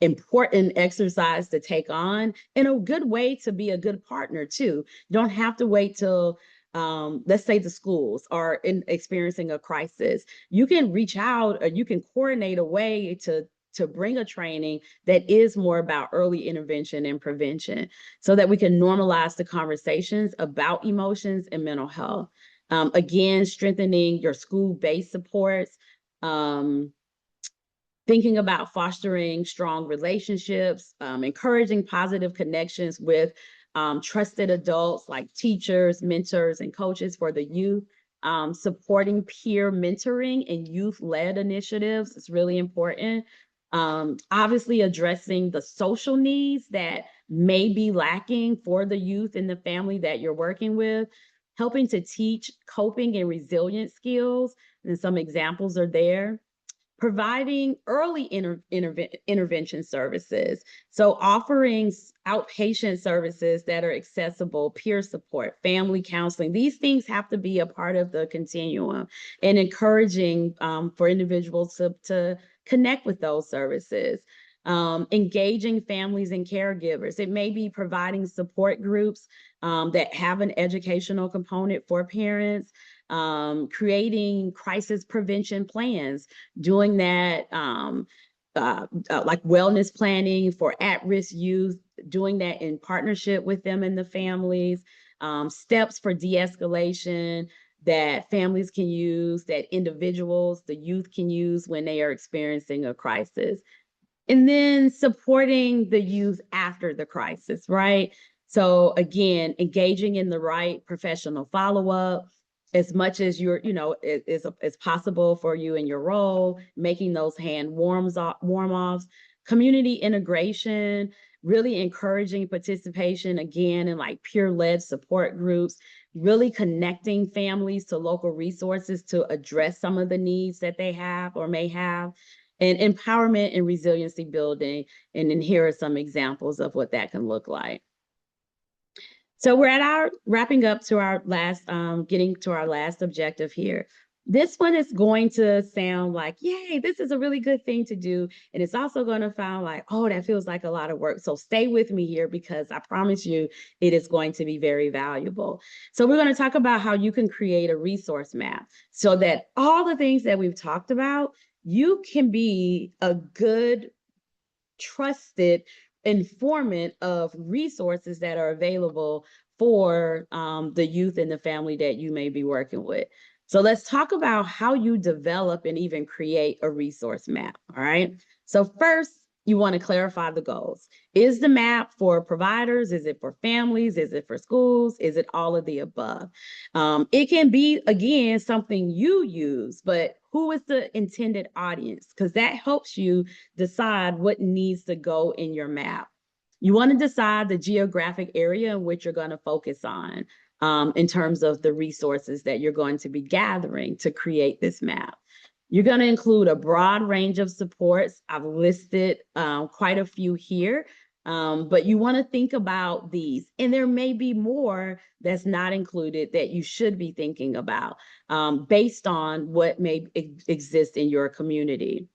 important exercise to take on and a good way to be a good partner too. You don't have to wait till let's say the schools are experiencing a crisis. You can reach out or you can coordinate a way to bring a training that is more about early intervention and prevention so that we can normalize the conversations about emotions and mental health. Again, strengthening your school-based supports, thinking about fostering strong relationships, encouraging positive connections with trusted adults like teachers, mentors, and coaches for the youth, supporting peer mentoring and youth-led initiatives is really important. Obviously addressing the social needs that may be lacking for the youth and the family that you're working with, helping to teach coping and resilient skills, and some examples are there. Providing early intervention services. So offering outpatient services that are accessible, peer support, family counseling, these things have to be a part of the continuum, and encouraging for individuals to connect with those services. Engaging families and caregivers. It may be providing support groups that have an educational component for parents, creating crisis prevention plans, doing that like wellness planning for at-risk youth, doing that in partnership with them and the families, steps for de-escalation that families can use, that individuals, the youth can use when they are experiencing a crisis. And then supporting the youth after the crisis, right? So again, engaging in the right professional follow-up, as much as you're, is possible for you in your role, making those hand warm-offs, community integration, really encouraging participation again in like peer-led support groups, really connecting families to local resources to address some of the needs that they have or may have, and empowerment and resiliency building. And then here are some examples of what that can look like. So we're at our wrapping up to our last, getting to our last objective here. This one is going to sound like, yay, this is a really good thing to do. And it's also going to sound like, oh, that feels like a lot of work. So stay with me here because I promise you it is going to be very valuable. So we're going to talk about how you can create a resource map so that all the things that we've talked about, you can be a good, trusted informant of resources that are available for the youth and the family that you may be working with. So let's talk about how you develop and even create a resource map. All right. So first, you want to clarify the goals. Is the map for providers? Is it for families? Is it for schools? Is it all of the above? It can be, again, something you use, but who is the intended audience? Because that helps you decide what needs to go in your map. You want to decide the geographic area in which you're going to focus on in terms of the resources that you're going to be gathering to create this map. You're going to include a broad range of supports. I've listed quite a few here, but you want to think about these. And there may be more that's not included that you should be thinking about based on what may exist in your community.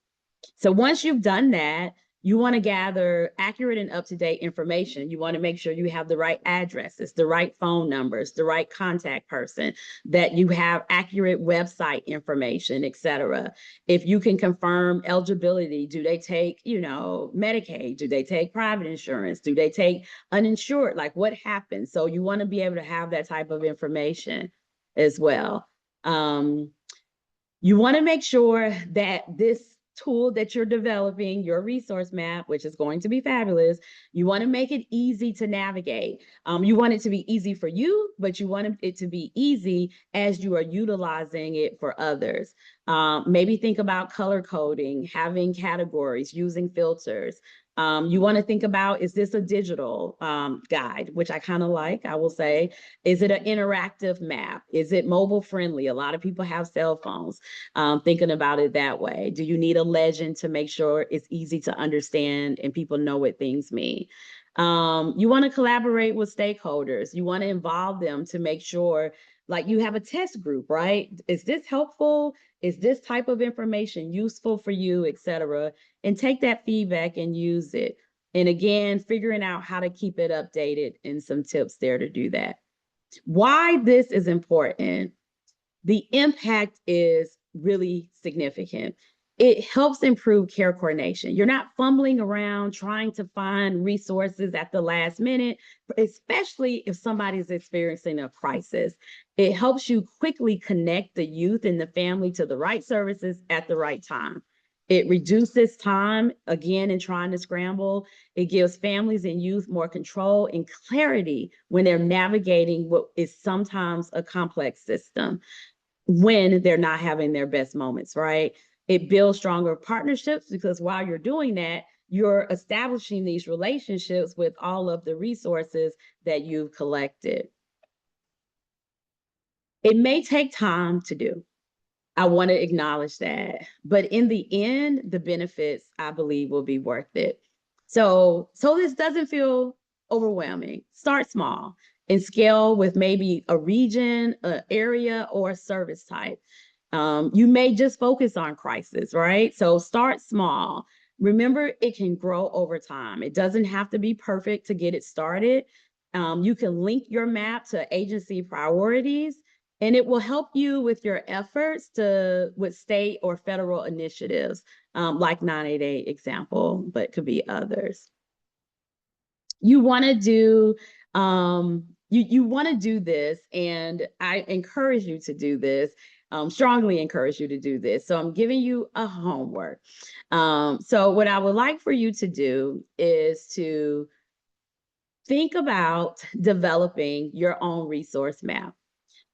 So once you've done that, you want to gather accurate and up-to-date information. You want to make sure you have the right addresses, the right phone numbers, the right contact person, that you have accurate website information, et cetera. If you can confirm eligibility, do they take, Medicaid? Do they take private insurance? Do they take uninsured? Like what happens? So you want to be able to have that type of information as well. You want to make sure that this tool that you're developing, your resource map, which is going to be fabulous, you want to make it easy to navigate. You want it to be easy for you, but you want it to be easy as you are utilizing it for others. Maybe think about color coding, having categories, using filters. You want to think about, is this a digital guide, which I kind of like, I will say. Is it an interactive map? Is it mobile friendly? A lot of people have cell phones. Thinking about it that way. Do you need a legend to make sure it's easy to understand and people know what things mean? You want to collaborate with stakeholders. You want to involve them to make sure, like you have a test group, right? Is this helpful? Is this type of information useful for you, et cetera? And take that feedback and use it. And again, figuring out how to keep it updated and some tips there to do that. Why this is important. The impact is really significant. It helps improve care coordination. You're not fumbling around trying to find resources at the last minute, especially if somebody's experiencing a crisis. It helps you quickly connect the youth and the family to the right services at the right time. It reduces time, again, in trying to scramble. It gives families and youth more control and clarity when they're navigating what is sometimes a complex system, when they're not having their best moments, right? It builds stronger partnerships because while you're doing that, you're establishing these relationships with all of the resources that you've collected. It may take time to do. I want to acknowledge that. But in the end, the benefits, I believe, will be worth it. So this doesn't feel overwhelming. Start small and scale with maybe a region, an area, or a service type. You may just focus on crisis, right? So start small. Remember, it can grow over time. It doesn't have to be perfect to get it started. You can link your map to agency priorities, and it will help you with your efforts with state or federal initiatives, like 988 example, but could be others. You want to do you want to do this, and I encourage you to do this. Strongly encourage you to do this. So I'm giving you a homework. So what I would like for you to do is to think about developing your own resource map.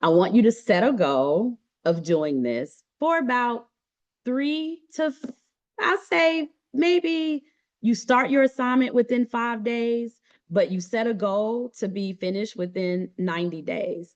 I want you to set a goal of doing this for about 3 to, I'll say maybe you start your assignment within 5 days, but you set a goal to be finished within 90 days.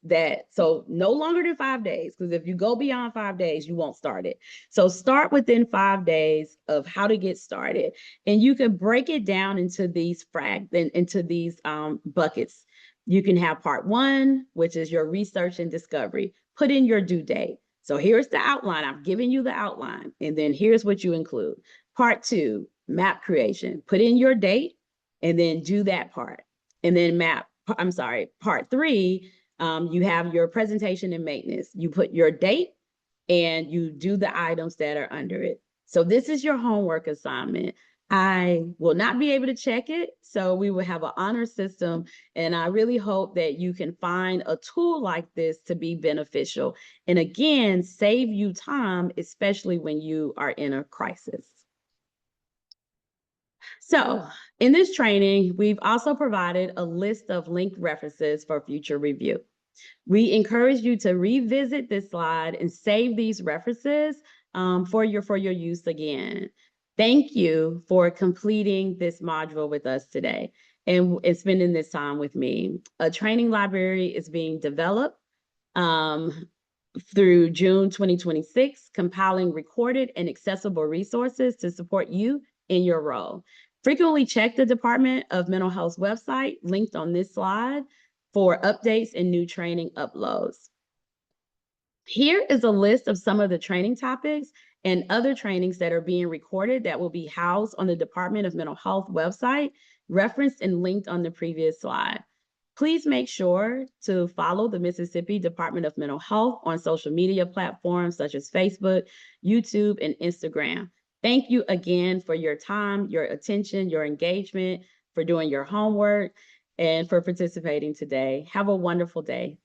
So no longer than 5 days, because if you go beyond 5 days, you won't start it. So start within 5 days of how to get started. And you can break it down into these buckets. You can have part 1, which is your research and discovery. Put in your due date. So here's the outline. I've given you the outline. And then here's what you include. Part 2, map creation. Put in your date and then do that part. And then part 3, you have your presentation and maintenance. You put your date and you do the items that are under it. So this is your homework assignment. I will not be able to check it, so we will have an honor system, and I really hope that you can find a tool like this to be beneficial. And again, save you time, especially when you are in a crisis. So in this training, we've also provided a list of linked references for future review. We encourage you to revisit this slide and save these references for your use again. Thank you for completing this module with us today and spending this time with me. A training library is being developed through June 2026, compiling recorded and accessible resources to support you in your role. Frequently check the Department of Mental Health's website, linked on this slide, for updates and new training uploads. Here is a list of some of the training topics and other trainings that are being recorded that will be housed on the Department of Mental Health website, referenced and linked on the previous slide. Please make sure to follow the Mississippi Department of Mental Health on social media platforms such as Facebook, YouTube, and Instagram. Thank you again for your time, your attention, your engagement, for doing your homework, and for participating today. Have a wonderful day.